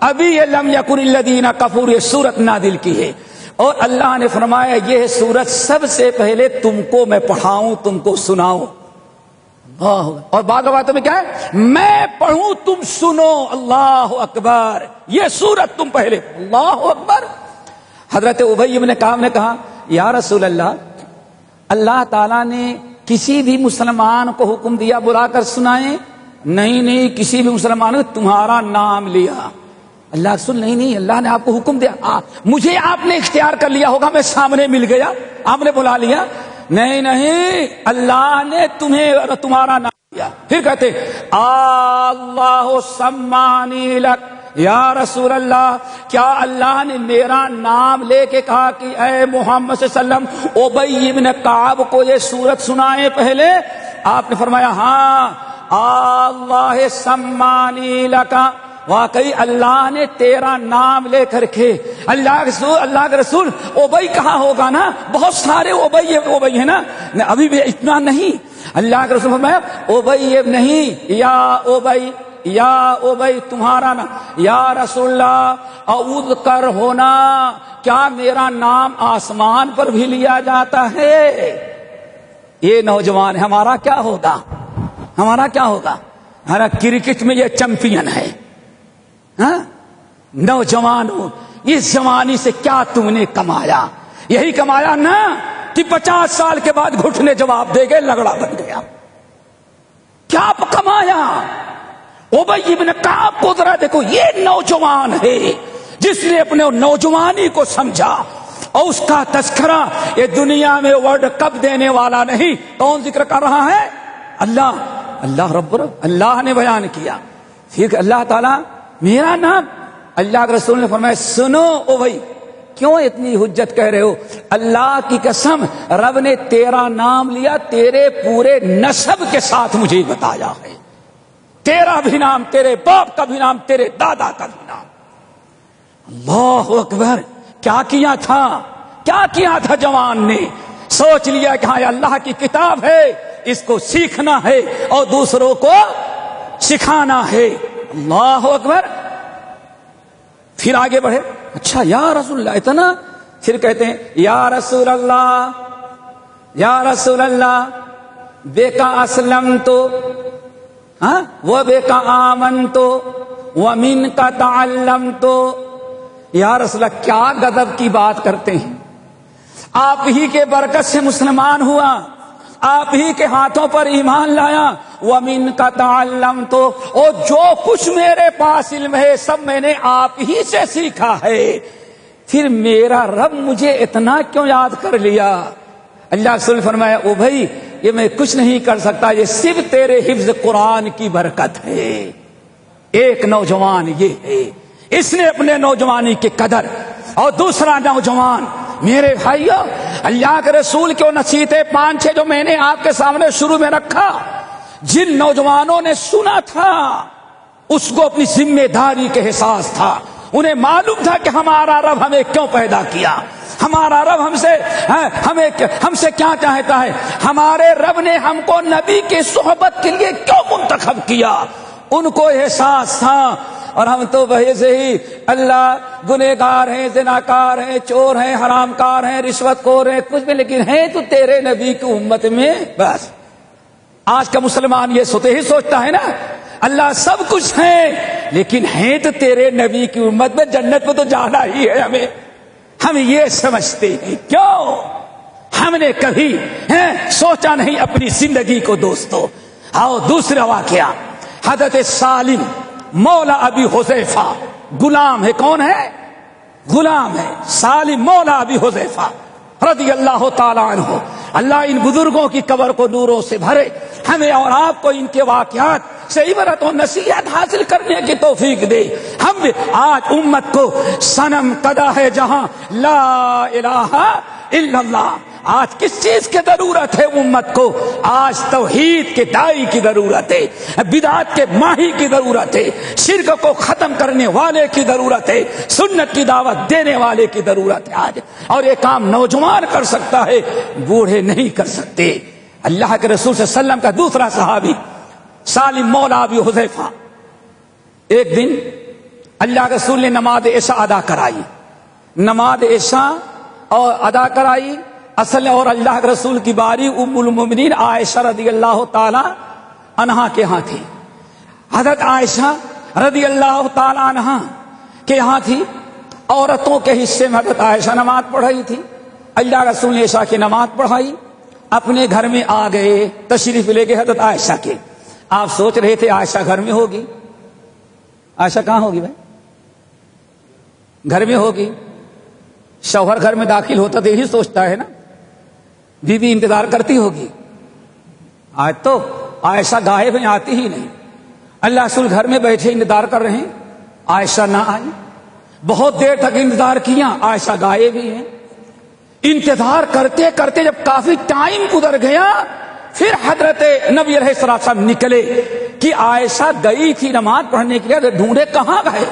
ابھی یہ لم یکن الذین کفروا یہ سورت نازل کی ہے، اور اللہ نے فرمایا یہ سورت سب سے پہلے تم کو میں پڑھاؤں، تم کو سناؤں۔ اور بعض باتوں میں کیا ہے؟ میں پڑھوں تم سنو۔ اللہ اکبر۔ یہ سورت تم پہلے، اللہ اکبر۔ حضرت ابی بن کعب نے کہا یا رسول اللہ، اللہ تعالیٰ نے کسی بھی مسلمان کو حکم دیا بلا کر سنائیں؟ نہیں، کسی بھی مسلمان نے تمہارا نام لیا۔ اللہ رسول نہیں، اللہ نے آپ کو حکم دیا، مجھے آپ نے اختیار کر لیا ہوگا، میں سامنے مل گیا، آپ نے بلا لیا۔ نہیں، اللہ نے تمہیں تمہارا نام لیا۔ پھر کہتے اللہ سمانی لک یا رسول اللہ، کیا اللہ نے میرا نام لے کے کہا کہ اے محمد صلی اللہ علیہ وسلم ابی بن کعب کو یہ سورت سنائے پہلے؟ آپ نے فرمایا ہاں، اللہ سمانی لکا، واقعی اللہ نے تیرا نام لے کر کے۔ اللہ کے رسول ابی کہا ہوگا نا، بہت سارے ابی ہیں نا، ابھی بھی اتنا نہیں۔ اللہ کے رسول فرمایا ابی نہیں، یا ابی تمہارا نام، یا رسول اللہ اعوذ کر ہونا، کیا میرا نام آسمان پر بھی لیا جاتا ہے؟ یہ نوجوان ہمارا کیا ہوگا؟ ہمارا کرکٹ میں یہ چیمپئن ہے۔ نوجوان ہو، اس جوانی سے کیا تم نے کمایا؟ یہی کمایا نا کہ 50 سال کے بعد گھٹنے جواب دے گئے، لگڑا بن گیا۔ کیا کمایا؟ ابی بن کعب کو ذرا دیکھو، یہ نوجوان ہے جس نے اپنے نوجوانی کو سمجھا، اور اس کا تذکرہ یہ دنیا میں ورلڈ کپ دینے والا نہیں، کون ذکر کر رہا ہے؟ اللہ رب اللہ نے بیان کیا۔ پھر اللہ تعالیٰ میرا نام، اللہ کے رسول نے فرمایا سنو او بھائی، کیوں اتنی حجت کہہ رہے ہو؟ اللہ کی قسم رب نے تیرا نام لیا، تیرے پورے نسب کے ساتھ مجھے بتایا ہے، تیرا بھی نام، تیرے باپ کا بھی نام، تیرے دادا کا بھی نام۔ اللہ اکبر۔ کیا کیا تھا جوان نے؟ سوچ لیا کہ ہاں یہ اللہ کی کتاب ہے، اس کو سیکھنا ہے اور دوسروں کو سکھانا ہے۔ اللہ اکبر۔ پھر آگے بڑھے، اچھا یا رسول اللہ اتنا؟ پھر کہتے ہیں یا رسول اللہ بے کا اسلم تو وہ بے کا آمن تو ومن کا تعلم تو۔ یا رسول اللہ کیا غضب کی بات کرتے ہیں، آپ ہی کے برکت سے مسلمان ہوا، آپ ہی کے ہاتھوں پر ایمان لایا، وَمِن کا تعلم تو، اور جو کچھ میرے پاس علم ہے سب میں نے آپ ہی سے سیکھا ہے۔ پھر میرا رب مجھے اتنا کیوں یاد کر لیا؟ اللہ رسول فرمایا او بھائی یہ میں کچھ نہیں کر سکتا، یہ صرف تیرے حفظ قرآن کی برکت ہے۔ ایک نوجوان یہ ہے، اس نے اپنے نوجوانی کی قدر، اور دوسرا نوجوان میرے بھائیو، اللہ کے رسول کی نصیحتیں 5-6 جو میں نے آپ کے سامنے شروع میں رکھا، جن نوجوانوں نے سنا تھا اس کو اپنی ذمہ داری کے احساس تھا، انہیں معلوم تھا کہ ہمارا رب ہمیں کیوں پیدا کیا، ہمارا رب ہم سے کیا چاہتا ہے، ہمارے رب نے ہم کو نبی کی صحبت کے لیے کیوں منتخب کیا، ان کو احساس تھا۔ اور ہم تو وہی سے ہی اللہ گنہگار ہیں، زناکار ہیں، چور ہیں، حرام کار ہیں، رشوت خور ہیں، کچھ بھی، لیکن ہیں تو تیرے نبی کی امت میں بس۔ آج کا مسلمان یہ سوچتا ہے نا، اللہ سب کچھ ہے لیکن ہیں تو تیرے نبی کی امت میں، جنت میں تو جانا ہی ہے ہمیں، ہم یہ سمجھتے ہیں۔ کیوں؟ ہم نے کبھی سوچا نہیں اپنی زندگی کو دوستو۔ آؤ دوسرا واقعہ، حضرت سالم مولا ابی حذیفہ، غلام ہے، کون ہے؟ غلام ہے سالم مولا ابی حذیفہ رضی اللہ تعالیٰ عنہ۔ اللہ ان بزرگوں کی قبر کو نوروں سے بھرے، ہمیں اور آپ کو ان کے واقعات سے عبرت و نصیحت حاصل کرنے کی توفیق دے۔ ہم بھی آج امت کو صنم کدا ہے جہاں لا الہ الا اللہ، آج کس چیز کی ضرورت ہے امت کو؟ آج توحید کے دائی کی ضرورت ہے، بدعت کے ماہی کی ضرورت ہے، شرک کو ختم کرنے والے کی ضرورت ہے، سنت کی دعوت دینے والے کی ضرورت ہے آج۔ اور یہ کام نوجوان کر سکتا ہے، بوڑھے نہیں کر سکتے۔ اللہ کے رسول صلی اللہ علیہ وسلم کا دوسرا صحابی سالم مولا ابی حذیفہ، ایک دن اللہ کے رسول نے نماز عشاء ادا کرائی، نماز عشاء اور ادا کرائی اصل، اور اللہ کے رسول کی باری ام المؤمنین عائشہ رضی اللہ تعالی عنہا کے ہاں تھی۔ حضرت عائشہ رضی اللہ تعالی عنہا کے ہاں تھی، عورتوں کے حصے میں حضرت عائشہ نماز پڑھ رہی تھی۔ اللہ کے رسول نے عشاء کی نماز پڑھائی، اپنے گھر میں آ گئے، تشریف لے گئے حضرت عائشہ کے۔ آپ سوچ رہے تھے عائشہ گھر میں ہوگی، عائشہ کہاں ہوگی بھائی؟ گھر میں ہوگی۔ شوہر گھر میں داخل ہوتا تو یہی سوچتا ہے نا، بیوی انتظار کرتی ہوگی۔ آج تو عائشہ غائب ہیں، آتی ہی نہیں۔ اللہ رسول گھر میں بیٹھے انتظار کر رہے ہیں، عائشہ نہ آئی، بہت دیر تک انتظار کیا، عائشہ غائب ہی ہیں۔ انتظار کرتے کرتے جب کافی ٹائم گزر گیا، پھر حضرت نبی علیہ السلام نکلے کہ عائشہ گئی تھی نماز پڑھنے کے لیے، ڈھونڈے کہاں گئے۔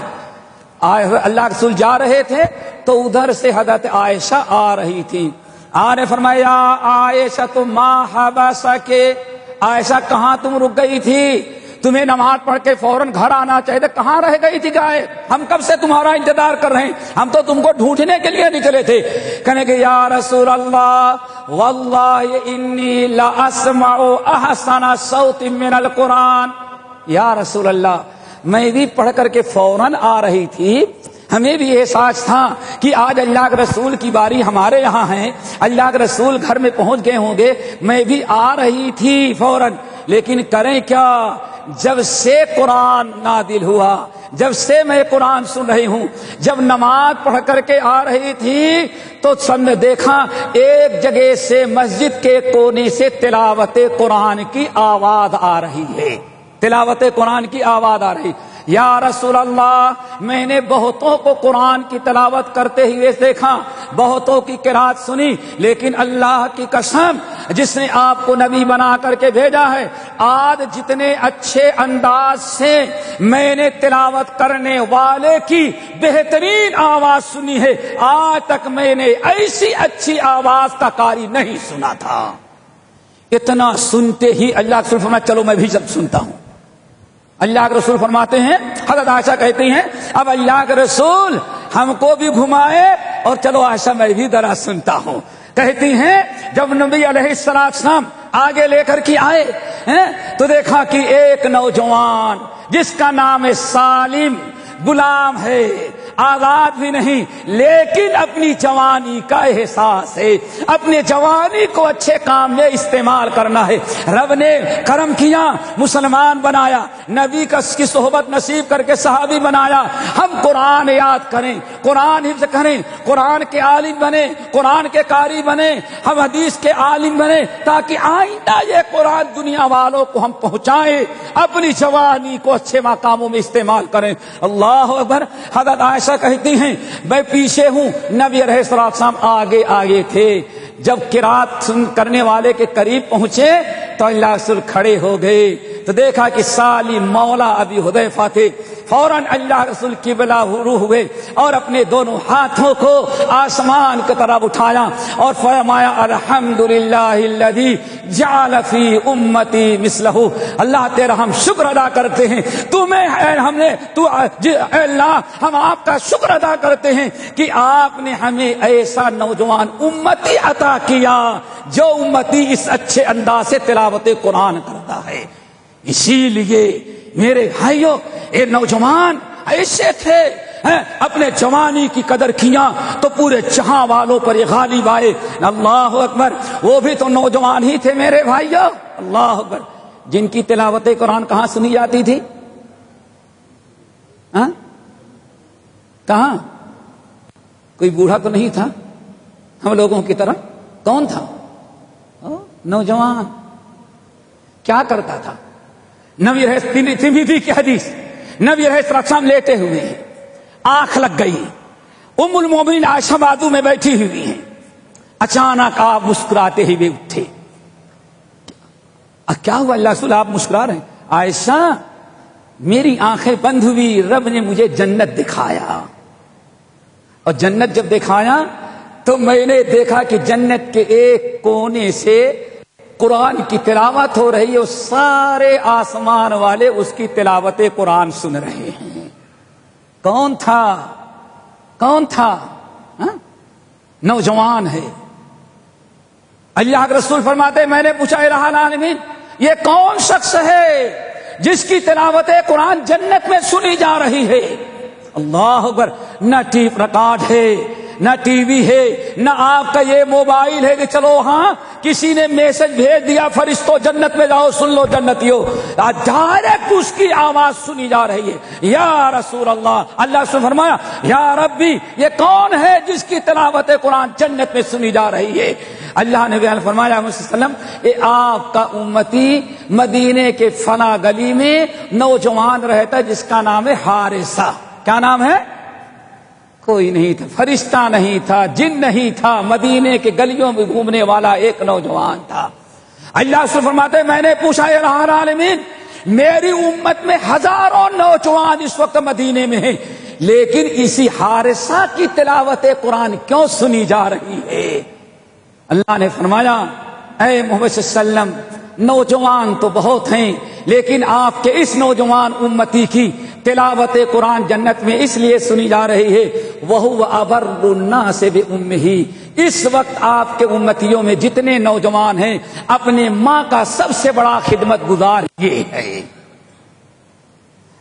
اللہ کے رسول جا رہے تھے تو ادھر سے حضرت عائشہ آ رہی تھی۔ آپ نے فرمایا عائشہ تم ما حبسکے، عائشہ کہاں تم رک گئی تھی؟ تمہیں نماز پڑھ کے فوراً گھر آنا چاہیے تھا، کہاں رہ گئی تھی گائے؟ ہم کب سے تمہارا انتظار کر رہے ہیں، ہم تو تم کو ڈھونڈنے کے لیے نکلے تھے۔ کہنے کہ یا رسول اللہ واللہ انی لاسمع احسن صوت من القرآن، یا رسول اللہ میں بھی پڑھ کر کے فوراً آ رہی تھی، ہمیں بھی احساس تھا کہ آج اللہ کے رسول کی باری ہمارے یہاں ہے، اللہ کے رسول گھر میں پہنچ گئے ہوں گے، میں بھی آ رہی تھی فوراً، لیکن کریں کیا، جب سے قرآن نازل ہوا، جب سے میں قرآن سن رہی ہوں، جب نماز پڑھ کر کے آ رہی تھی تو سب نے دیکھا ایک جگہ سے مسجد کے کونے سے تلاوت قرآن کی آواز آ رہی ہے، تلاوت قرآن کی آواز آ رہی۔ یا رسول اللہ میں نے بہتوں کو قرآن کی تلاوت کرتے ہوئے دیکھا، بہتوں کی قرات سنی، لیکن اللہ کی قسم جس نے آپ کو نبی بنا کر کے بھیجا ہے، آج جتنے اچھے انداز سے میں نے تلاوت کرنے والے کی بہترین آواز سنی ہے، آج تک میں نے ایسی اچھی آواز کا قاری نہیں سنا تھا۔ اتنا سنتے ہی اللہ کے رسول فرمایا چلو میں بھی جب سنتا ہوں۔ اللہ کے رسول فرماتے ہیں، حضرت عائشہ کہتی ہیں اب اللہ کے رسول ہم کو بھی گھمائے اور چلو عائشہ میں بھی ذرا سنتا ہوں۔ کہتی ہیں جب نبی علیہ السلام آگے لے کر کے آئے تو دیکھا کہ ایک نوجوان جس کا نام ہے سالم، غلام ہے، آزاد بھی نہیں، لیکن اپنی جوانی کا احساس ہے، اپنی جوانی کو اچھے کام میں استعمال کرنا ہے۔ رب نے کرم کیا، مسلمان بنایا، نبی کی صحبت نصیب کر کے صحابی بنایا۔ ہم قرآن یاد کریں، قرآن حفظ کریں، قرآن کے عالم بنے، قرآن کے قاری بنے، ہم حدیث کے عالم بنے، تاکہ آئندہ یہ قرآن دنیا والوں کو ہم پہنچائیں، اپنی جوانی کو اچھے مقاموں میں استعمال کریں۔ اللہ اکبر۔ حضرت عائشہ عائشہ کہتی ہیں میں پیچھے ہوں، نبی علیہ السلام آگے آگے تھے۔ جب قرات کرنے والے کے قریب پہنچے تو اللہ رسول کھڑے ہو گئے تو دیکھا کہ سالی مولا ابی حذیفہ تھے۔ فوراً اللہ رسول قبلہ روح ہوئے اور اپنے دونوں ہاتھوں کو آسمان کی طرف اٹھایا اور فرمایا الحمدللہ الذی جعل فی امتی مثلہ، اللہ تیرا ہم شکر ادا کرتے ہیں، اے اللہ ہم آپ کا شکر ادا کرتے ہیں کہ آپ نے ہمیں ایسا نوجوان امتی عطا کیا جو امتی اس اچھے انداز سے تلاوت قرآن کرتا ہے۔ اسی لیے میرے بھائیوں یہ نوجوان ایسے تھے، اپنے جوانی کی قدر کیا تو پورے جہاں والوں پر یہ غالب آئے۔ اللہ اکبر، وہ بھی تو نوجوان ہی تھے میرے بھائیوں، اللہ اکبر، جن کی تلاوت قرآن کہاں سنی جاتی تھی؟ کہاں؟ کوئی بوڑھا تو نہیں تھا ہم لوگوں کی طرح، کون تھا؟ نوجوان۔ کیا کرتا تھا؟ نبی ترمذی کی حدیث، نبی علیہ السلام لیٹے ہوئے ہیں، آنکھ لگ گئی، ام المومنین عائشہ بازو میں بیٹھی ہوئی ہیں، اچانک آپ مسکراتے ہوئے اٹھے۔ کیا ہوا اللہ رسول آپ مسکرا رہے ہیں؟ عائشہ میری آنکھیں بند ہوئی، رب نے مجھے جنت دکھایا، اور جنت جب دکھایا تو میں نے دیکھا کہ جنت کے ایک کونے سے قرآن کی تلاوت ہو رہی ہے، اور سارے آسمان والے اس کی تلاوت قرآن سن رہے ہیں۔ کون تھا؟ کون تھا؟ نوجوان ہے۔ اللہ کے رسول فرماتے میں نے پوچھا الہ العالمین یہ کون شخص ہے جس کی تلاوت قرآن جنت میں سنی جا رہی ہے؟ اللہ اکبر، نہ ٹیپ ریکارڈ ہے، نہ ٹی وی ہے، نہ آپ کا یہ موبائل ہے کہ چلو ہاں کسی نے میسج بھیج دیا فرشتوں جنت میں جاؤ سن لو جنتیو، ڈائریکٹ اس کی آواز سنی جا رہی ہے۔ یا رسول اللہ، اللہ سے فرمایا یا ربی یہ کون ہے جس کی تلاوت قرآن جنت میں سنی جا رہی ہے؟ اللہ نے بیان فرمایا وسلم یہ آپ کا امتی مدینے کے فنا گلی میں نوجوان رہتا جس کا نام ہے حارثہ۔ کیا نام ہے؟ کوئی نہیں تھا، فرشتہ نہیں تھا، جن نہیں تھا، مدینے کے گلیوں میں گھومنے والا ایک نوجوان تھا۔ اللہ سے فرماتے میں نے پوچھا اے الہ العالمین میری امت میں ہزاروں نوجوان اس وقت مدینے میں ہیں، لیکن اسی حارثہ کی تلاوت قرآن کیوں سنی جا رہی ہے؟ اللہ نے فرمایا اے محمد صلی اللہ علیہ وسلم نوجوان تو بہت ہیں، لیکن آپ کے اس نوجوان امتی کی تلاوت قرآن جنت میں اس لیے سنی جا رہی ہے وَهُوَ أَبَرُّ النَّاسِ بِأُمِّهِ، اس وقت آپ کے امتیوں میں جتنے نوجوان ہیں اپنے ماں کا سب سے بڑا خدمت گزار یہ ہے۔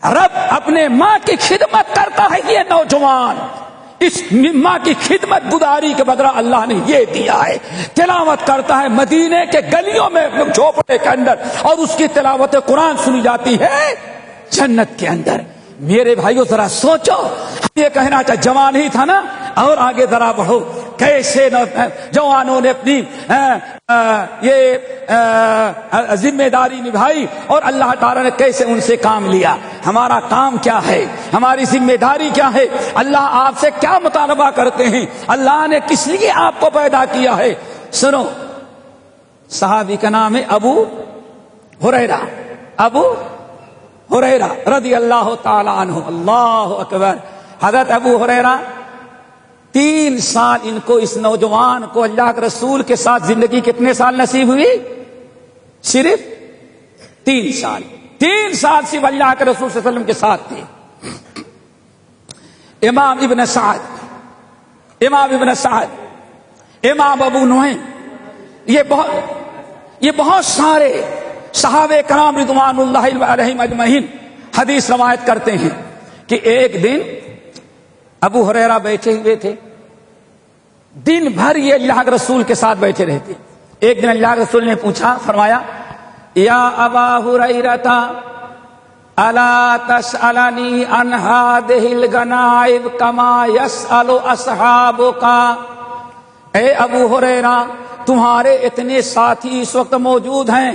رب اپنے ماں کی خدمت کرتا ہے یہ نوجوان، اس ماں کی خدمت گزاری کے بدلہ اللہ نے یہ دیا ہے۔ تلاوت کرتا ہے مدینے کے گلیوں میں جھوپڑے کے اندر، اور اس کی تلاوت قرآن سنی جاتی ہے جنت کے اندر۔ میرے بھائیو ذرا سوچو، یہ کہنا چاہے جوان ہی تھا نا، اور آگے ذرا بڑھو، کیسے جوانوں نے اپنی یہ ذمہ داری نبھائی اور اللہ تعالیٰ نے کیسے ان سے کام لیا۔ ہمارا کام کیا ہے؟ ہماری ذمہ داری کیا ہے؟ اللہ آپ سے کیا مطالبہ کرتے ہیں؟ اللہ نے کس لیے آپ کو پیدا کیا ہے؟ سنو، صحابی کا نام ہے ابو ہریرہ، ابو ہریرہ رضی اللہ تعالی عنہ۔ اللہ اکبر، حضرت ابو ہریرہ 3 سال ان کو، اس نوجوان کو اللہ کے رسول کے ساتھ زندگی کتنے سال نصیب ہوئی؟ صرف 3 سال۔ 3 سال صرف اللہ کے رسول صلی اللہ علیہ وسلم کے ساتھ تھے۔ امام ابن سعد، امام ابو نعیم، یہ بہت سارے صحابہ کرام رضوان اللہ علیہم اجمعین حدیث روایت کرتے ہیں کہ ایک دن ابو ہریرہ بیٹھے ہوئے تھے، دن بھر یہ اللہ کے رسول کے ساتھ بیٹھے رہتے۔ ایک دن اللہ کے رسول نے پوچھا، فرمایا یا ابا ہریرہ الا تسألنی عن هذه الغنائم كما يسأل اصحابک، اے ابو ہریرہ تمہارے اتنے ساتھی اس وقت موجود ہیں،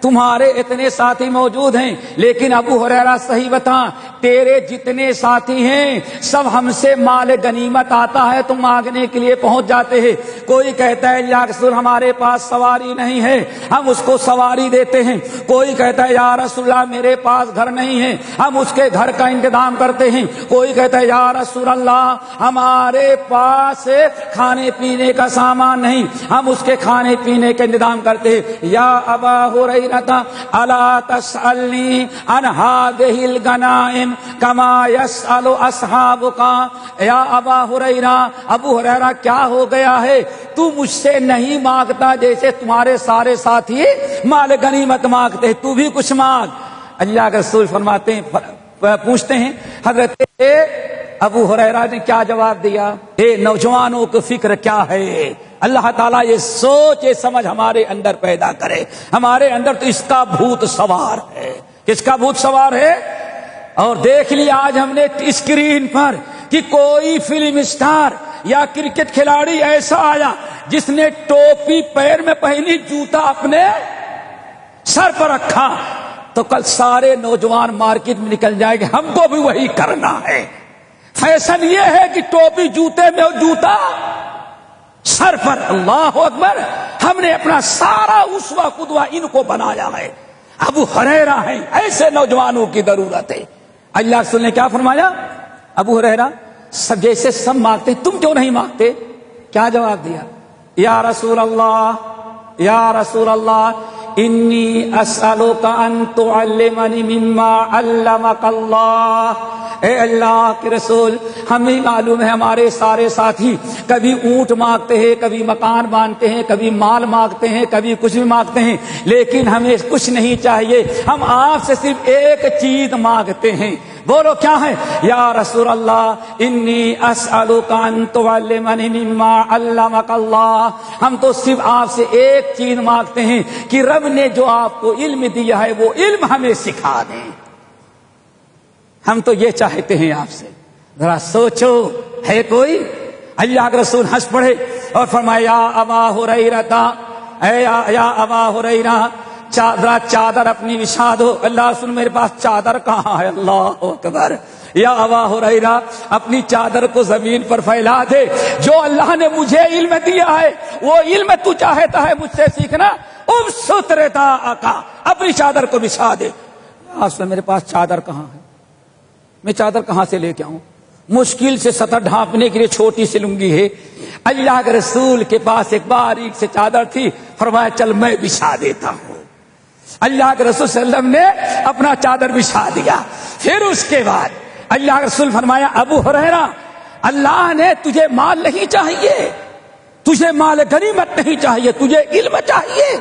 تمہارے اتنے ساتھی موجود ہیں، لیکن ابو ہریرہ صحیح بتا تیرے جتنے ساتھی ہیں سب ہم سے مال غنیمت آتا ہے تو مانگنے کے لیے پہنچ جاتے ہیں. کوئی کہتا ہے یا رسول ہمارے پاس سواری نہیں ہے, ہم اس کو سواری دیتے ہیں. کوئی کہتا ہے یا رسول اللہ میرے پاس گھر نہیں ہے, ہم اس کے گھر کا انتظام کرتے ہیں. کوئی کہتا ہے یا رسول اللہ ہمارے پاس کھانے پینے کا سامان نہیں, ہم اس کے کھانے پینے کا انتظام کرتے ہیں. یا ابا ہریرہ الا تسألنی عن هذه الغنائم كما يسأل اصحابك. یا ابا ہریرہ, ابو ہریرہ کیا ہو گیا ہے, تو مجھ سے نہیں مانگتا جیسے تمہارے سارے ساتھی مال غنیمت مانگتے ہیں, تو بھی کچھ مانگ. اللہ کے رسول فرماتے ہیں, پوچھتے ہیں حضرت ابو ہریرہ نے کیا جواب دیا؟ اے نوجوانوں کو فکر کیا ہے, اللہ تعالیٰ یہ سوچ یہ سمجھ ہمارے اندر پیدا کرے. ہمارے اندر تو اس کا بھوت سوار ہے. کس کا بھوت سوار ہے؟ اور دیکھ لیا آج ہم نے اسکرین پر کہ کوئی فلم اسٹار یا کرکٹ کھلاڑی ایسا آیا جس نے ٹوپی پیر میں پہنی, جوتا اپنے سر پر رکھا, تو کل سارے نوجوان مارکیٹ میں نکل جائیں گے ہم کو بھی وہی کرنا ہے. فیشن یہ ہے کہ ٹوپی جوتے میں اور جوتا سر پر. اللہ اکبر, ہم نے اپنا سارا اسوہ قدوہ ان کو بنایا ہے. ابو ہریرہ ہیں, ایسے نوجوانوں کی ضرورت ہے. اللہ رسول نے کیا فرمایا؟ ابو ہریرہ سب جیسے سب مانگتے تم کیوں نہیں مانگتے؟ کیا جواب دیا؟ یا رسول اللہ, یا رسول اللہ انی اسألک ان تعلمنی مما علمک اللہ. اے اللہ کے رسول, ہمیں معلوم ہے ہمارے سارے ساتھی کبھی اونٹ مانگتے ہیں, کبھی مکان مانگتے ہیں, کبھی مال مانگتے ہیں, کبھی کچھ بھی مانگتے ہیں, لیکن ہمیں کچھ نہیں چاہیے. ہم آپ سے صرف ایک چیز مانگتے ہیں. بولو کیا ہے؟ یا رسول اللہ انی اسألک ان تعلمنی مما علمک اللہ. ہم تو صرف آپ سے ایک چیز مانگتے ہیں کہ رب نے جو آپ کو علم دیا ہے وہ علم ہمیں سکھا دیں. ہم تو یہ چاہتے ہیں آپ سے. ذرا سوچو ہے کوئی؟ اللہ کے رسول ہنس پڑے اور فرمایا یا ابا ہریرہ, اے یا ابا ہریرہ چادر اپنی بچھا دو. اللہ رسول میرے پاس چادر کہاں ہے؟ اللہ اکبر. یا ابا ہریرہ اپنی چادر کو زمین پر پھیلا دے. جو اللہ نے مجھے علم دیا ہے وہ علم تو چاہتا ہے مجھ سے سیکھنا, اب سترتا آقا اپنی چادر کو بچھا دے. رسول میرے پاس چادر کہاں ہے, میں چادر کہاں سے لے کے آؤں؟ مشکل سے سطر ڈھانپنے کے لیے چھوٹی سی لنگی ہے. اللہ کے رسول کے پاس ایک باریک سے چادر تھی, فرمایا چل میں بچھا دیتا ہوں. اللہ کے رسول صلی اللہ علیہ وسلم نے اپنا چادر بچھا دیا. پھر اس کے بعد اللہ کے رسول فرمایا ابو ہریرہ اللہ نے تجھے مال نہیں چاہیے, تجھے مال غنیمت نہیں چاہیے, تجھے علم چاہیے.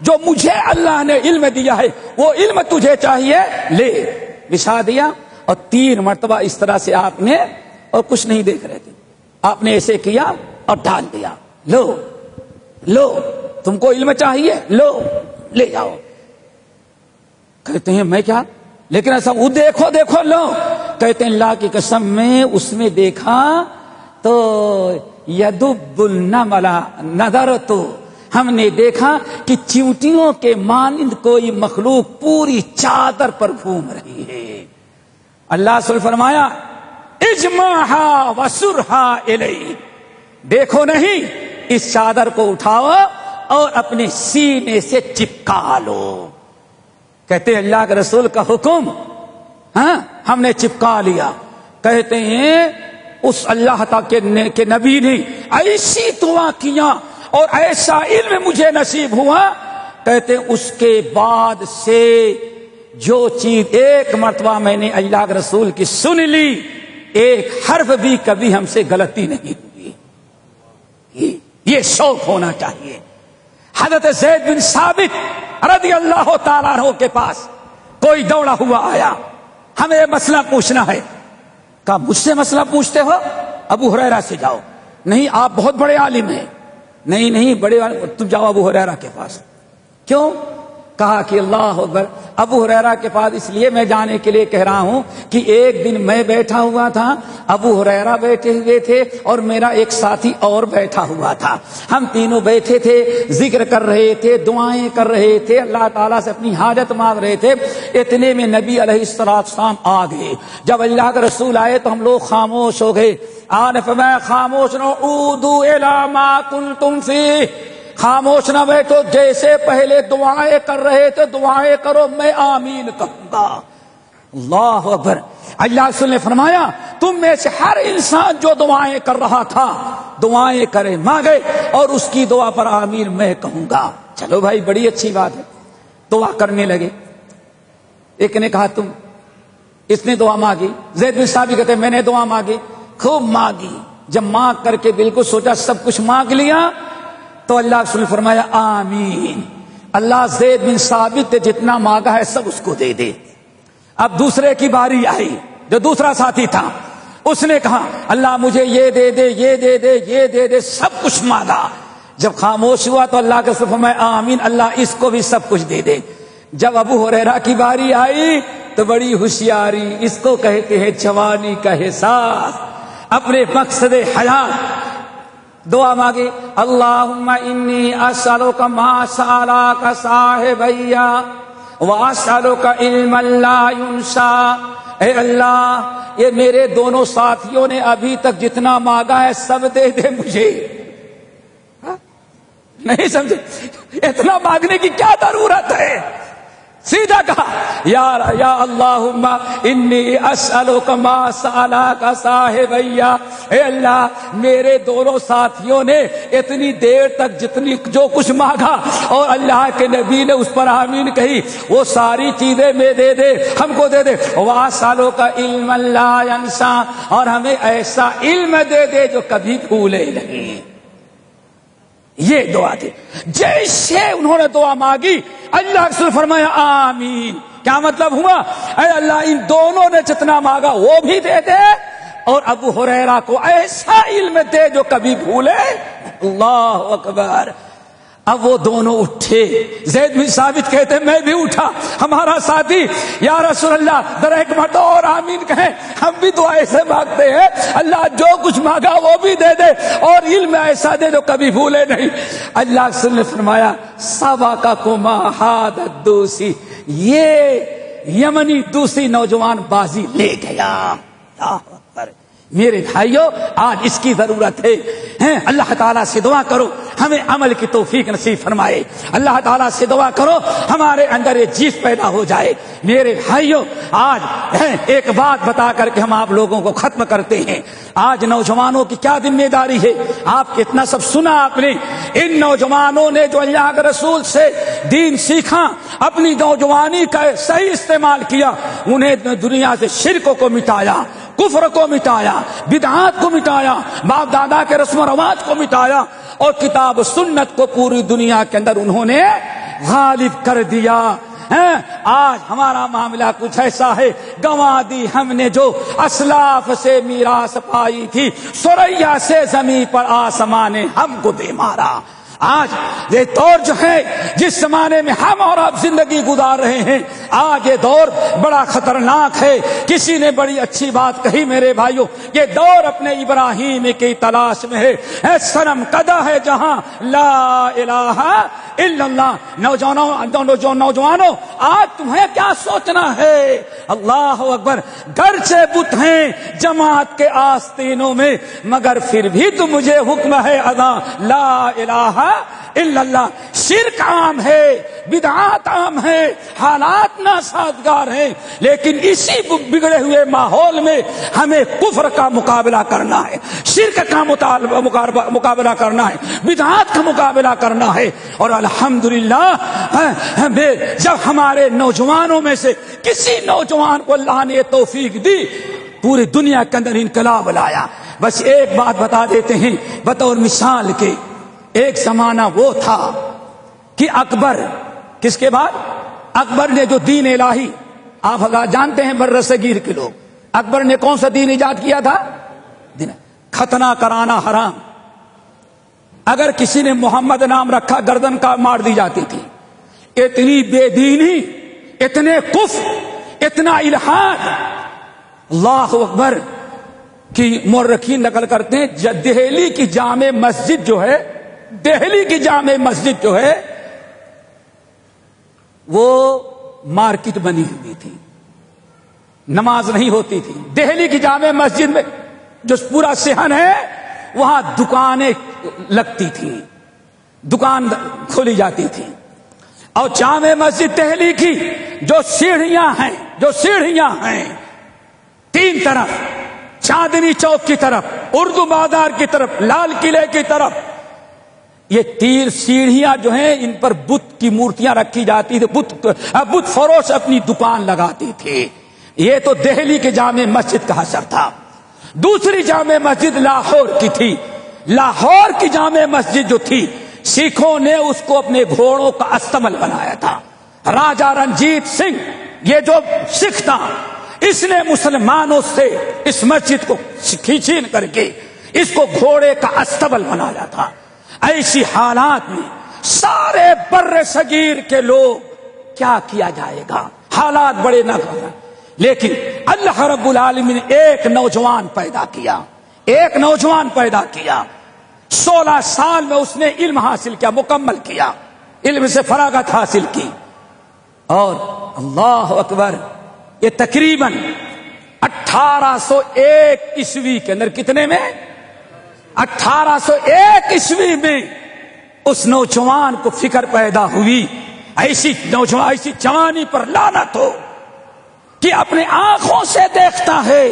جو مجھے اللہ نے علم دیا ہے وہ علم تجھے چاہیے, لے. بچھا دیا اور 3 مرتبہ اس طرح سے آپ نے, اور کچھ نہیں دیکھ رہے تھے, آپ نے ایسے کیا اور ڈال دیا. لو لو تم کو علم چاہیے, لو لے جاؤ. کہتے ہیں میں کیا, لیکن ایسا وہ دیکھو دیکھو لو. کہتے ہیں اللہ کی قسم میں اس میں دیکھا تو یدب النمل نظر, تو ہم نے دیکھا کہ چیونٹیوں کے مانند کوئی مخلوق پوری چادر پر گھوم رہی ہے. اللہ سے فرمایا اجمعها وسرها الی, دیکھو نہیں اس چادر کو اٹھاؤ اور اپنے سینے سے چپکا لو. کہتے ہیں اللہ کے رسول کا حکم, ہاں ہم نے چپکا لیا. کہتے ہیں اس اللہ تعالی کے نبی نے ایسی دعا کیا اور ایسا علم مجھے نصیب ہوا. کہتے ہیں اس کے بعد سے جو چیز ایک مرتبہ میں نے اللہ کے رسول کی سن لی, ایک حرف بھی کبھی ہم سے غلطی نہیں ہوئی. یہ شوق ہونا چاہیے. حضرت زید بن ثابت رضی اللہ تعالیٰ عنہ کے پاس کوئی دوڑا ہوا آیا, ہمیں مسئلہ پوچھنا ہے. کہا مجھ سے مسئلہ پوچھتے ہو؟ ابو ہریرہ سے جاؤ. نہیں آپ بہت بڑے عالم ہیں. نہیں بڑے عالم, تم جاؤ ابو ہریرہ کے پاس. کیوں؟ کہا کہ اللہ اکبر، ابو ہریرہ کے پاس اس لیے میں جانے کے لیے کہہ رہا ہوں کہ ایک دن میں بیٹھا ہوا تھا، ابو ہریرہ بیٹھے ہوئے تھے اور میرا ایک ساتھی اور بیٹھا ہوا تھا، ہم تینوں بیٹھے تھے، ذکر کر رہے تھے، دعائیں کر رہے تھے، اللہ تعالیٰ سے اپنی حاجت مانگ رہے تھے۔ اتنے میں نبی علیہ السلام آ گئے۔ جب اللہ کے رسول آئے تو ہم لوگ خاموش ہو گئے۔ فرمایا خاموش نہ اعودوا الی ما کنتم فیہ، خاموش نہ بیٹھو، جیسے پہلے دعائیں کر رہے تھے دعائیں کرو، میں آمین کہوں گا۔ اللہ اکبر۔ اللہ رسول نے فرمایا تم میں سے ہر انسان جو دعائیں کر رہا تھا دعائیں کرے، مانگے، اور اس کی دعا پر آمین میں کہوں گا۔ چلو بھائی بڑی اچھی بات ہے، دعا کرنے لگے۔ ایک نے کہا تم، اس نے دعا مانگی، زید بن ثابت کہتے میں نے دعا مانگی، خوب مانگی، جب مانگ کر کے بالکل سوچا سب کچھ مانگ لیا تو اللہ رسول نے فرمایا آمین، اللہ زید بن ثابت نے جتنا مانگا ہے سب اس کو دے دے۔ اب دوسرے کی باری آئی، جو دوسرا ساتھی تھا، اس نے کہا اللہ مجھے یہ دے دے، یہ دے دے، یہ دے دے، سب کچھ مانگا۔ جب خاموش ہوا تو اللہ کے رسول فرمایا آمین، اللہ اس کو بھی سب کچھ دے دے۔ جب ابو ہریرہ کی باری آئی تو بڑی ہوشیاری، اس کو کہتے ہیں جوانی کا احساس، اپنے مقصد حیات دعا مانگی، اللہم انی اسألک ما سألک صاحبی واسألک علما لا ینسى، اے اللہ یہ میرے دونوں ساتھیوں نے ابھی تک جتنا مانگا ہے سب دے دے مجھے۔ نہیں سمجھے؟ اتنا مانگنے کی کیا ضرورت ہے؟ سیدھا کہا یا اللہم انی اسألک ما سألک صاحبی، اے اللہ میرے دونوں ساتھیوں نے اتنی دیر تک جتنی جو کچھ مانگا اور اللہ کے نبی نے اس پر آمین کہی، وہ ساری چیزیں میں دے دے، ہم کو دے دے۔ واسألک علما لا ینسى، اور ہمیں ایسا علم دے دے جو کبھی بھولے نہیں۔ یہ دعا تھی۔ جیسے انہوں نے دعا مانگی اللہ رسول فرمایا آمین۔ کیا مطلب ہوا؟ اے اللہ ان دونوں نے جتنا مانگا وہ بھی دے دے اور ابو ہریرہ کو ایسا علم دے جو کبھی بھولے۔ اللہ اکبر۔ اب وہ دونوں اٹھے، زید بن ثابت کہتے میں بھی اٹھا، ہمارا ساتھی یا رسول اللہ ذرا ایک مرتبہ اور آمین کہیں، ہم بھی دعا ایسے مانگتے ہیں اللہ جو کچھ مانگا وہ بھی دے دے اور علم ایسا دے جو کبھی بھولے نہیں۔ اللہ رسول نے فرمایا سبقکما ھذا الدوسی، یہ یمنی دوسری نوجوان بازی لے گیا۔ اللہ اکبر۔ میرے بھائیو آج اس کی ضرورت ہے۔ اللہ تعالیٰ سے دعا کرو ہمیں عمل کی توفیق نصیب فرمائے، اللہ تعالیٰ سے دعا کرو ہمارے اندر یہ چیز پیدا ہو جائے۔ میرے بھائیو آج ایک بات بتا کر کے ہم آپ لوگوں کو ختم کرتے ہیں۔ آج نوجوانوں کی کیا ذمہ داری ہے؟ آپ کتنا سب سنا آپ نے، ان نوجوانوں نے جو اللہ کے رسول سے دین سیکھا، اپنی نوجوانی کا صحیح استعمال کیا، انہیں دنیا سے شرک کو مٹایا، کفر کو مٹایا، بدعات کو مٹایا، باپ دادا کے رسم و رواج کو مٹایا اور کتاب و سنت کو پوری دنیا کے اندر انہوں نے غالب کر دیا۔ آج ہمارا معاملہ کچھ ایسا ہے، گنوا دی ہم نے جو اسلاف سے میراث پائی تھی، ثریا سے زمین پر آسمان نے ہم کو دے مارا۔ آج یہ دور جو ہے جس زمانے میں ہم اور آپ زندگی گزار رہے ہیں، آج یہ دور بڑا خطرناک ہے۔ کسی نے بڑی اچھی بات کہی میرے بھائیوں، یہ دور اپنے ابراہیم کی تلاش میں ہے، اے صنم کدہ ہے جہاں لا الہ الا اللہ۔ نوجوانوں آج تمہیں کیا سوچنا ہے؟ اللہ اکبر۔ گرچہ بت ہیں جماعت کے آستینوں میں مگر پھر بھی تو مجھے حکم ہے ادا لا الہ الا اللہ۔ شرک عام ہے، بدعات عام ہے، حالات ناسازگار ہیں، لیکن اسی بگڑے ہوئے ماحول میں ہمیں کفر کا مقابلہ کرنا ہے، شرک کا مقابلہ کرنا ہے، بدعات کا مقابلہ کرنا ہے۔ اور الحمدللہ جب ہمارے نوجوانوں میں سے کسی نوجوان کو اللہ نے توفیق دی، پوری دنیا کے اندر انقلاب لایا۔ بس ایک بات بتا دیتے ہیں بطور مثال کے، ایک زمانہ وہ تھا کہ اکبر، کس کے بعد؟ اکبر نے جو دین الہی، آپ جانتے ہیں برصغیر کے لوگ، اکبر نے کون سا دین ایجاد کیا تھا؟ ختنہ کرانا حرام۔ اگر کسی نے محمد نام رکھا گردن کا مار دی جاتی تھی۔ اتنی بے دینی، اتنے کفر، اتنا الحاد، اللہ اکبر کی مورخین نقل کرتے ہیں دہلی کی جامع مسجد جو ہے، دہلی کی جامع مسجد جو ہے وہ مارکیٹ بنی ہوئی تھی، نماز نہیں ہوتی تھی۔ دہلی کی جامع مسجد میں جو پورا صحن ہے وہاں دکانیں لگتی تھیں، دکان کھولی جاتی تھی، اور جامع مسجد دہلی کی جو سیڑھیاں ہیں تین طرف، چاندنی چوک کی طرف، اردو بازار کی طرف، لال قلعے کی طرف، یہ تین سیڑھیاں جو ہیں ان پر بت کی مورتیاں رکھی جاتی تھی، بت فروش اپنی دکان لگاتی تھی۔ یہ تو دہلی کے جامع مسجد کا حشر تھا۔ دوسری جامع مسجد لاہور کی تھی۔ لاہور کی جامع مسجد جو تھی سکھوں نے اس کو اپنے گھوڑوں کا استبل بنایا تھا۔ راجا رنجیت سنگھ یہ جو سکھ تھا اس نے مسلمانوں سے اس مسجد کو چھین کر کے اس کو گھوڑے کا استبل بنایا تھا۔ ایسی حالات میں سارے بر صغیر کے لوگ کیا کیا جائے گا، حالات بڑے ناگوار، لیکن اللہ رب العالمین نے ایک نوجوان پیدا کیا، ایک نوجوان پیدا کیا۔ 16 سال میں اس نے علم حاصل کیا، مکمل کیا، علم سے فراغت حاصل کی، اور اللہ اکبر یہ تقریباً 1801 عیسوی کے اندر، کتنے میں؟ 1801 عیسوی میں اس نوجوان کو فکر پیدا ہوئی، ایسی جوانی پر لعنت ہو کہ اپنے آنکھوں سے دیکھتا ہے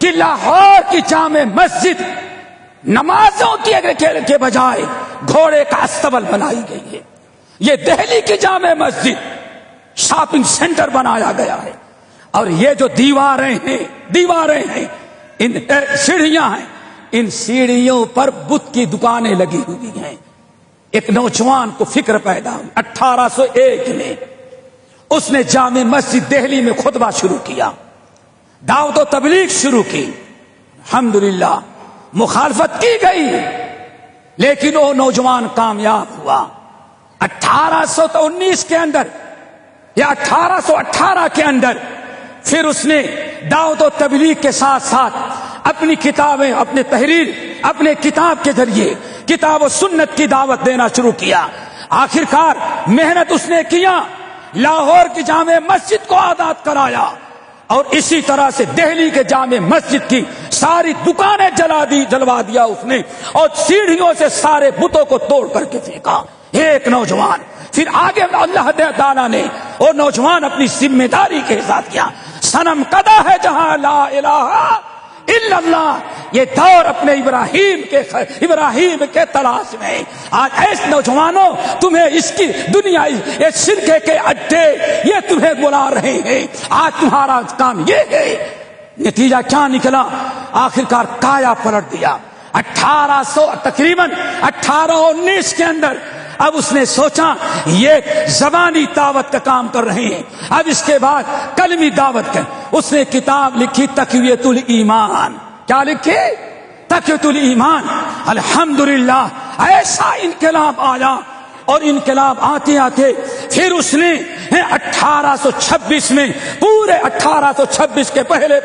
کہ لاہور کی جامع مسجد نمازوں کے بجائے گھوڑے کا استبل بنائی گئی ہے۔ یہ دہلی کی جامع مسجد شاپنگ سینٹر بنایا گیا ہے، اور یہ جو دیواریں ہیں ان سیڑھیاں ہیں، ان سیڑھیوں پر بت کی دکانیں لگی ہوئی ہیں۔ ایک نوجوان کو فکر پیدا ہوئی 1801 میں، اس نے جامع مسجد دہلی میں خطبہ شروع کیا، دعوت و تبلیغ شروع کی۔ الحمدللہ مخالفت کی گئی لیکن وہ نوجوان کامیاب ہوا۔ 1819 کے اندر یا 1818 کے اندر پھر اس نے دعوت و تبلیغ کے ساتھ ساتھ اپنی کتابیں، اپنے تحریر، اپنے کتاب کے ذریعے کتاب و سنت کی دعوت دینا شروع کیا۔ آخرکار محنت اس نے کیا، لاہور کی جامع مسجد کو آزاد کرایا، اور اسی طرح سے دہلی کے جامع مسجد کی ساری دکانیں جلوا دیا اس نے، اور سیڑھیوں سے سارے بتوں کو توڑ کر کے پھینکا۔ ایک نوجوان، پھر آگے اللہ تعالیٰ نے وہ نوجوان اپنی ذمہ داری کے ساتھ کیا۔ صنم کدا ہے جہاں لا الہ الا اللہ، یہ دور اپنے ابراہیم کے تلاش میں۔ آج ایسے نوجوانوں تمہیں اس کی دنیا، یہ شرک کے اڈے یہ تمہیں بلا رہے ہیں، آج تمہارا کام یہ ہے۔ نتیجہ کیا نکلا؟ آخرکار کایا پلٹ دیا۔ تقریباً 1819 کے اندر اب اس نے سوچا یہ زبانی دعوت کا کام کر رہے ہیں، اب اس کے بعد کلمی دعوت کا۔ اس نے کتاب لکھی تقویۃ الایمان۔ کیا لکھی؟ تقویۃ الایمان۔ الحمدللہ ایسا انقلاب آیا، اور انقلاب آتے آتے پھر اس نے 1826 میں پورے 1826 کے پہلے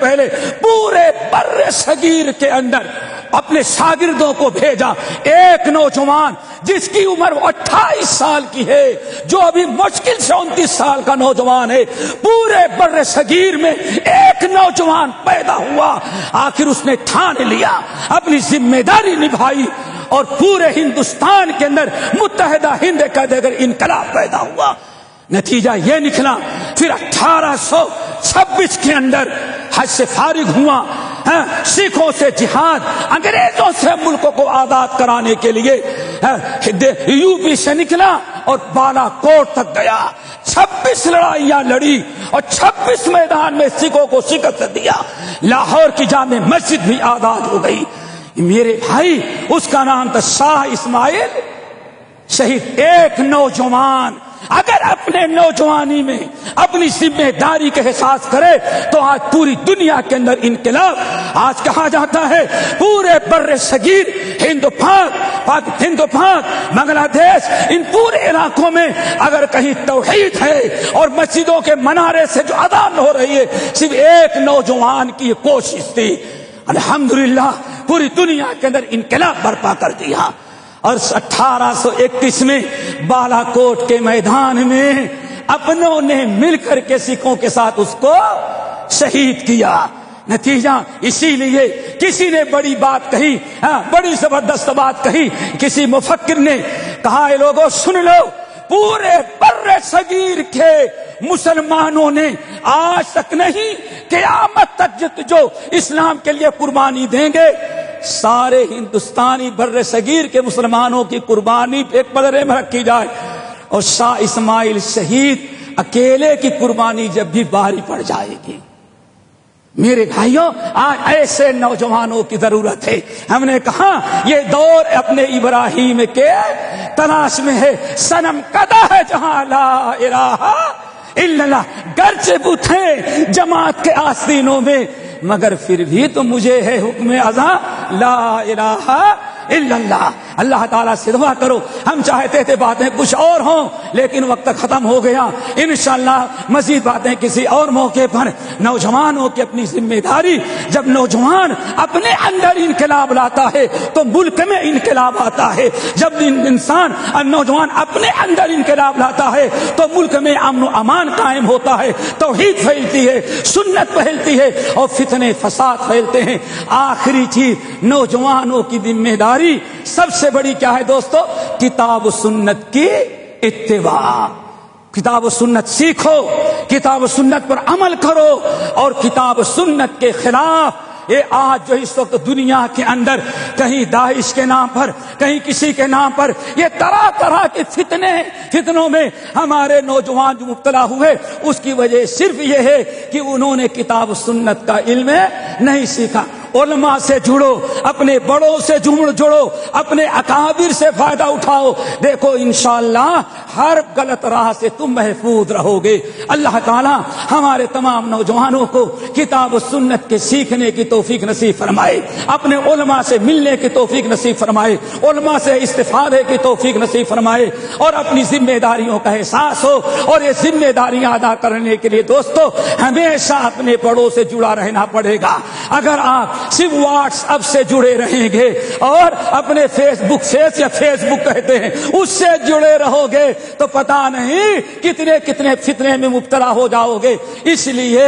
پورے بر صغیر کے اندر اپنے شاگردوں کو بھیجا۔ ایک نوجوان جس کی عمر 28 سال کی ہے، جو ابھی مشکل سے 29 سال کا نوجوان ہے، پورے بر صغیر میں ایک نوجوان پیدا ہوا۔ آخر اس نے ٹھان لیا، اپنی ذمہ داری نبھائی، اور پورے ہندوستان کے اندر متحدہ ہند کا دیگر انقلاب پیدا ہوا۔ نتیجہ یہ نکلا، پھر 1826 کے اندر حج سے فارغ ہوا، سکھوں سے جہاد، انگریزوں سے ملک کو آزاد کرانے کے لیے یو پی سے نکلا اور بالا کوٹ تک گیا۔ 26 لڑائیاں لڑی اور 26 میدان میں سکھوں کو شکست دیا۔ لاہور کی جامع مسجد بھی آزاد ہو گئی۔ میرے بھائی، اس کا نام تھا شاہ اسماعیل شہید۔ ایک نوجوان اگر اپنے نوجوانی میں اپنی ذمہ داری کا احساس کرے تو آج پوری دنیا کے اندر انقلاب آج کہا جاتا ہے پورے بر صغیر ہند پاک بنگلہ دیش ان پورے علاقوں میں اگر کہیں توحید ہے اور مسجدوں کے منارے سے جو اذان ہو رہی ہے صرف ایک نوجوان کی کوشش تھی، الحمدللہ پوری دنیا کے اندر انقلاب برپا کر دیا۔ اور 1831 میں بالا کوٹ کے میدان میں اپنوں نے مل کر کے سکھوں کے ساتھ اس کو شہید کیا۔ نتیجہ اسی لیے کسی نے بڑی بات کہی، بڑی زبردست بات کہی، کسی مفکر نے کہا اے لوگوں سن لو، پورے بر صغیر کے مسلمانوں نے آج تک نہیں قیامت تک جو اسلام کے لیے قربانی دیں گے، سارے ہندوستانی بر صغیر کے مسلمانوں کی قربانی ایک پلڑے میں رکھی جائے، اور شاہ اسماعیل شہید اکیلے کی قربانی جب بھی باری پڑ جائے گی۔ میرے بھائیوں، آج ایسے نوجوانوں کی ضرورت ہے۔ ہم نے کہا یہ دور اپنے ابراہیم کے تلاش میں ہے، صنم کدا ہے جہاں لا الہ الا اللہ، گرچہ بتیں جماعت کے آستینوں میں، مگر پھر بھی تو مجھے ہے حکم ازاں لا الہ الا اللہ۔ اللہ تعالیٰ سے دعا کرو، ہم چاہتے تھے باتیں کچھ اور ہوں لیکن وقت ختم ہو گیا، انشاءاللہ مزید باتیں کسی اور موقع پر۔ نوجوانوں کی اپنی ذمہ داری، جب نوجوان اپنے اندر انقلاب لاتا ہے تو ملک میں انقلاب آتا ہے، جب انسان نوجوان اپنے اندر انقلاب لاتا ہے تو ملک میں امن و امان قائم ہوتا ہے، توحید پھیلتی ہے، سنت پھیلتی ہے اور فتنے فساد پھیلتے ہیں۔ آخری چیز نوجوانوں کی ذمہ داری سب سے بڑی کیا ہے دوستو؟ کتاب و سنت کی اتباع۔ کتاب و سنت سیکھو، کتاب و سنت پر عمل کرو، اور کتاب و سنت کے خلاف یہ آج جو اس وقت دنیا کے اندر کہیں داعش کے نام پر، کہیں کسی کے نام پر، یہ طرح طرح کے فتنوں میں ہمارے نوجوان جو مبتلا ہوئے، اس کی وجہ صرف یہ ہے کہ انہوں نے کتاب و سنت کا علم نہیں سیکھا۔ علماء سے جڑو، اپنے بڑوں سے جڑو، اپنے اکابر سے فائدہ اٹھاؤ، دیکھو انشاءاللہ ہر غلط راہ سے تم محفوظ رہو گے۔ اللہ تعالی ہمارے تمام نوجوانوں کو کتاب و سنت کے سیکھنے کی توفیق نصیب فرمائے، اپنے علماء سے ملنے کی توفیق نصیب فرمائے، علماء سے استفادے کی توفیق نصیب فرمائے، اور اپنی ذمہ داریوں کا احساس ہو۔ اور یہ ذمہ داریاں ادا کرنے کے لیے دوستو ہمیشہ اپنے بڑوں سے جڑا رہنا پڑے گا۔ اگر آپ صرف واٹس ایپ سے جڑے رہیں گے اور اپنے فیس بک کہتے ہیں اس سے جڑے رہو گے تو پتہ نہیں کتنے فتنے میں مبتلا ہو جاؤ گے۔ اس لیے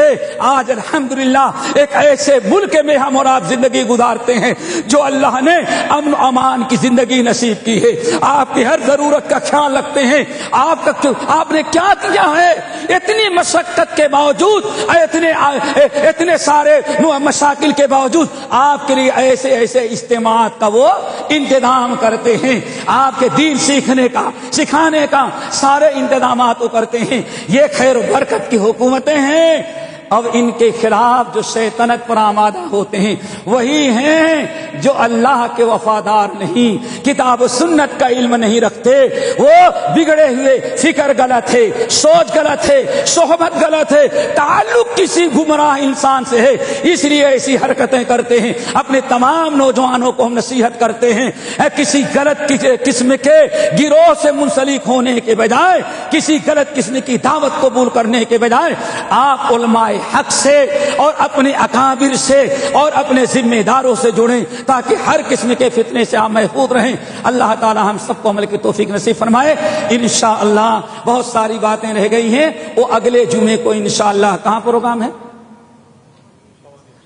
آج الحمدللہ ایک ایسے ملک میں ہم اور آپ زندگی گزارتے ہیں جو اللہ نے امن و امان کی زندگی نصیب کی ہے۔ آپ کی ہر ضرورت کا خیال رکھتے ہیں۔ آپ نے کیا کیا ہے؟ اتنی مشقت کے باوجود، اتنے سارے مشاکل کے باوجود آپ کے لیے ایسے اجتماعات کا وہ انتظام کرتے ہیں، آپ کے دین سکھانے کا سارے انتظامات وہ کرتے ہیں۔ یہ خیر و برکت کی حکومتیں ہیں۔ اب ان کے خلاف جو شیطنت پر آمادہ ہوتے ہیں وہی ہیں جو اللہ کے وفادار نہیں، کتاب و سنت کا علم نہیں رکھتے، وہ بگڑے ہوئے، فکر غلط ہے، سوچ غلط ہے، صحبت غلط ہے، تعلق کسی گمراہ انسان سے ہے، اس لیے ایسی حرکتیں کرتے ہیں۔ اپنے تمام نوجوانوں کو ہم نصیحت کرتے ہیں، کسی غلط قسم کے گروہ سے منسلک ہونے کے بجائے، کسی غلط قسم کی دعوت قبول کرنے کے بجائے آپ علماء حق سے اور اپنے اکابر سے اور اپنے ذمہ داروں سے جڑیں تاکہ ہر قسم کے فتنے سے آپ محفوظ رہیں۔ اللہ تعالی ہم سب کو عمل کی توفیق نصیب فرمائے۔ انشاءاللہ بہت ساری باتیں رہ گئی ہیں، وہ اگلے جمعے کو انشاءاللہ کہاں پروگرام ہے؟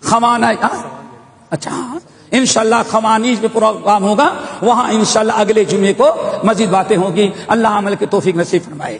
خوانہ، اچھا انشاءاللہ خوانیج میں پروگرام ہوگا، وہاں انشاءاللہ اگلے جمعے کو مزید باتیں ہوگی۔ اللہ عمل کی توفیق نصیب فرمائے۔